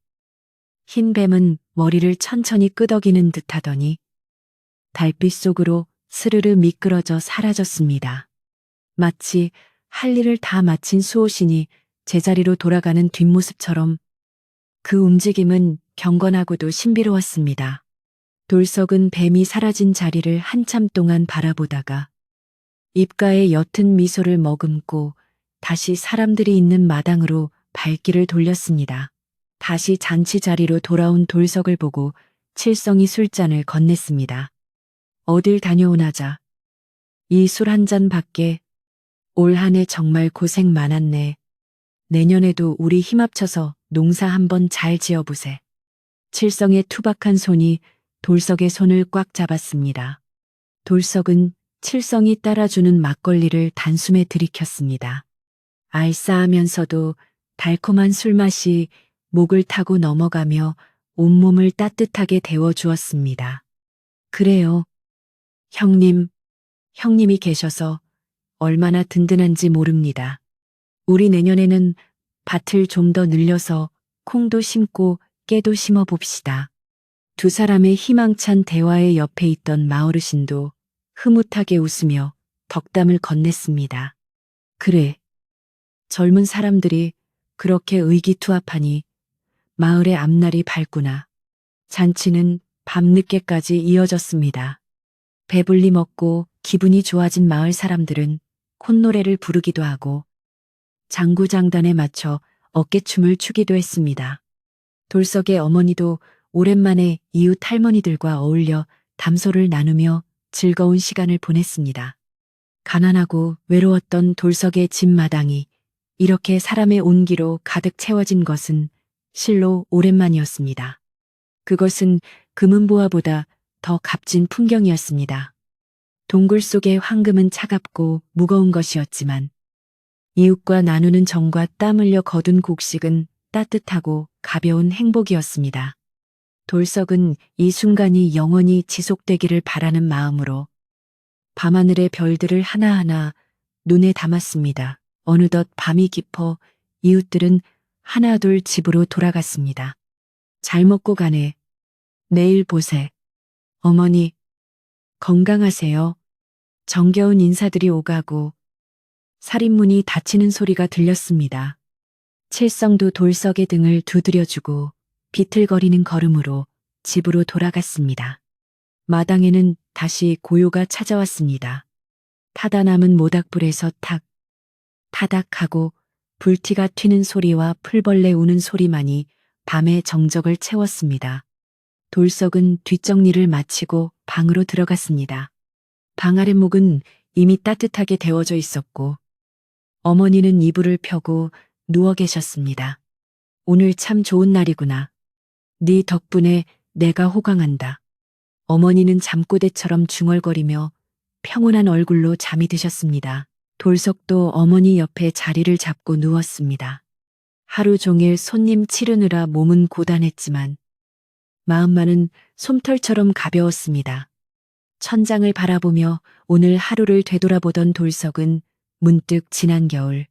흰뱀은 머리를 천천히 끄덕이는 듯하더니 달빛 속으로 스르르 미끄러져 사라졌습니다. 마치 할 일을 다 마친 수호신이 제자리로 돌아가는 뒷모습처럼 그 움직임은 경건하고도 신비로웠습니다. 돌석은 뱀이 사라진 자리를 한참 동안 바라보다가 입가에 옅은 미소를 머금고 다시 사람들이 있는 마당으로 발길을 돌렸습니다. 다시 잔치 자리로 돌아온 돌석을 보고 칠성이 술잔을 건넸습니다. 어딜 다녀오나자. 이 술 한 잔 밖에 올 한 해 정말 고생 많았네. 내년에도 우리 힘 합쳐서 농사 한번 잘 지어보세. 칠성의 투박한 손이 돌석의 손을 꽉 잡았습니다. 돌석은 칠성이 따라주는 막걸리를 단숨에 들이켰습니다. 알싸하면서도 달콤한 술맛이 목을 타고 넘어가며 온몸을 따뜻하게 데워주었습니다. 그래요. 형님이 계셔서 얼마나 든든한지 모릅니다. 우리 내년에는 밭을 좀 더 늘려서 콩도 심고 깨도 심어 봅시다. 두 사람의 희망찬 대화의 옆에 있던 마어르신도 흐뭇하게 웃으며 덕담을 건넸습니다. 그래. 젊은 사람들이 그렇게 의기투합하니 마을의 앞날이 밝구나. 잔치는 밤늦게까지 이어졌습니다. 배불리 먹고 기분이 좋아진 마을 사람들은 콧노래를 부르기도 하고 장구장단에 맞춰 어깨춤을 추기도 했습니다. 돌석의 어머니도 오랜만에 이웃 할머니들과 어울려 담소를 나누며 즐거운 시간을 보냈습니다. 가난하고 외로웠던 돌석의 집 마당이 이렇게 사람의 온기로 가득 채워진 것은 실로 오랜만이었습니다. 그것은 금은보화보다 더 값진 풍경이었습니다. 동굴 속의 황금은 차갑고 무거운 것이었지만 이웃과 나누는 정과 땀 흘려 거둔 곡식은 따뜻하고 가벼운 행복이었습니다. 돌석은 이 순간이 영원히 지속되기를 바라는 마음으로 밤하늘의 별들을 하나하나 눈에 담았습니다. 어느덧 밤이 깊어 이웃들은 하나둘 집으로 돌아갔습니다. 잘 먹고 가네. 내일 보세. 어머니, 건강하세요. 정겨운 인사들이 오가고 살인문이 닫히는 소리가 들렸습니다. 칠성도 돌석의 등을 두드려주고 비틀거리는 걸음으로 집으로 돌아갔습니다. 마당에는 다시 고요가 찾아왔습니다. 타다 남은 모닥불에서 탁, 타닥하고 불티가 튀는 소리와 풀벌레 우는 소리만이 밤의 정적을 채웠습니다. 돌석은 뒷정리를 마치고 방으로 들어갔습니다. 방 아랫목은 이미 따뜻하게 데워져 있었고 어머니는 이불을 펴고 누워 계셨습니다. 오늘 참 좋은 날이구나. 네 덕분에 내가 호강한다. 어머니는 잠꼬대처럼 중얼거리며 평온한 얼굴로 잠이 드셨습니다. 돌석도 어머니 옆에 자리를 잡고 누웠습니다. 하루 종일 손님 치르느라 몸은 고단했지만 마음만은 솜털처럼 가벼웠습니다. 천장을 바라보며 오늘 하루를 되돌아보던 돌석은 문득 지난 겨울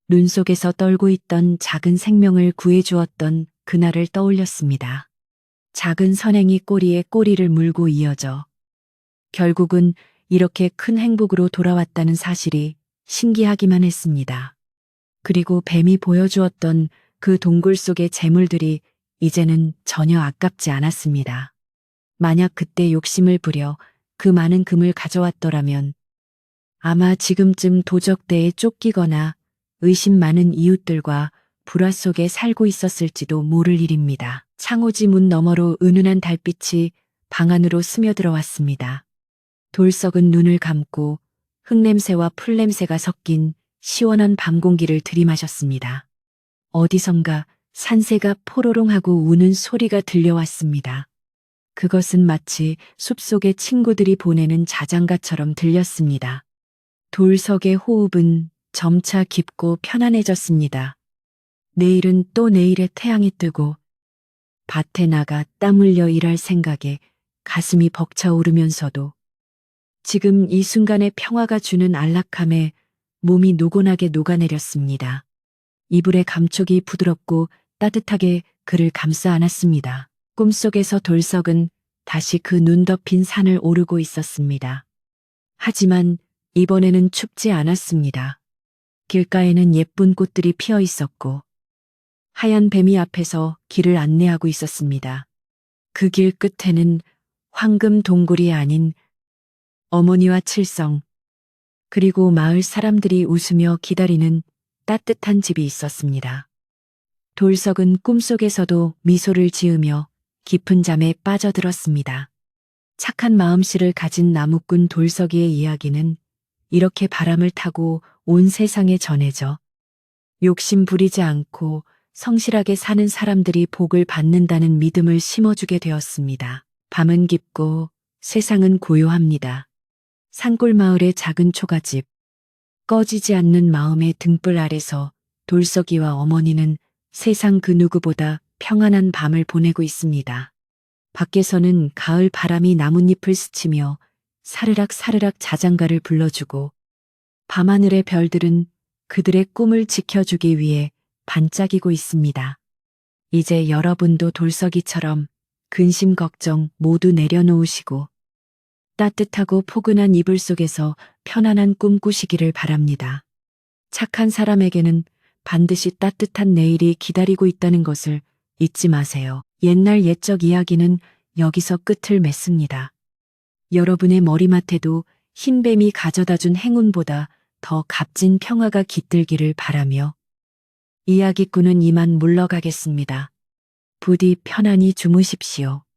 눈 속에서 떨고 있던 작은 생명을 구해주었던 그날을 떠올렸습니다. 작은 선행이 꼬리에 꼬리를 물고 이어져 결국은 이렇게 큰 행복으로 돌아왔다는 사실이 신기하기만 했습니다. 그리고 뱀이 보여주었던 그 동굴 속의 재물들이 이제는 전혀 아깝지 않았습니다. 만약 그때 욕심을 부려 그 많은 금을 가져왔더라면 아마 지금쯤 도적대에 쫓기거나 의심 많은 이웃들과 불화 속에 살고 있었을지도 모를 일입니다. 창호지 문 너머로 은은한 달빛이 방 안으로 스며들어왔습니다. 돌석은 눈을 감고 흙냄새와 풀냄새가 섞인 시원한 밤 공기를 들이마셨습니다. 어디선가 산새가 포로롱하고 우는 소리가 들려왔습니다. 그것은 마치 숲속의 친구들이 보내는 자장가처럼 들렸습니다. 돌석의 호흡은 점차 깊고 편안해졌습니다. 내일은 또 내일의 태양이 뜨고 밭에 나가 땀 흘려 일할 생각에 가슴이 벅차오르면서도 지금 이 순간의 평화가 주는 안락함에 몸이 노곤하게 녹아내렸습니다. 이불의 감촉이 부드럽고 따뜻하게 그를 감싸 안았습니다. 꿈속에서 돌석은 다시 그 눈 덮인 산을 오르고 있었습니다. 하지만 이번에는 춥지 않았습니다. 길가에는 예쁜 꽃들이 피어 있었고 하얀 뱀이 앞에서 길을 안내하고 있었습니다. 그 길 끝에는 황금 동굴이 아닌 어머니와 칠성, 그리고 마을 사람들이 웃으며 기다리는 따뜻한 집이 있었습니다. 돌석은 꿈속에서도 미소를 지으며 깊은 잠에 빠져들었습니다. 착한 마음씨를 가진 나무꾼 돌석이의 이야기는 이렇게 바람을 타고 온 세상에 전해져 욕심 부리지 않고 성실하게 사는 사람들이 복을 받는다는 믿음을 심어주게 되었습니다. 밤은 깊고 세상은 고요합니다. 산골 마을의 작은 초가집, 꺼지지 않는 마음의 등불 아래서 돌석이와 어머니는 세상 그 누구보다 평안한 밤을 보내고 있습니다. 밖에서는 가을 바람이 나뭇잎을 스치며 사르락 사르락 자장가를 불러주고 밤하늘의 별들은 그들의 꿈을 지켜주기 위해 반짝이고 있습니다. 이제 여러분도 돌석이처럼 근심 걱정 모두 내려놓으시고 따뜻하고 포근한 이불 속에서 편안한 꿈 꾸시기를 바랍니다. 착한 사람에게는 반드시 따뜻한 내일이 기다리고 있다는 것을 잊지 마세요. 옛날 옛적 이야기는 여기서 끝을 맺습니다. 여러분의 머리맡에도 흰뱀이 가져다준 행운보다 더 값진 평화가 깃들기를 바라며 이야기꾼은 이만 물러가겠습니다. 부디 편안히 주무십시오.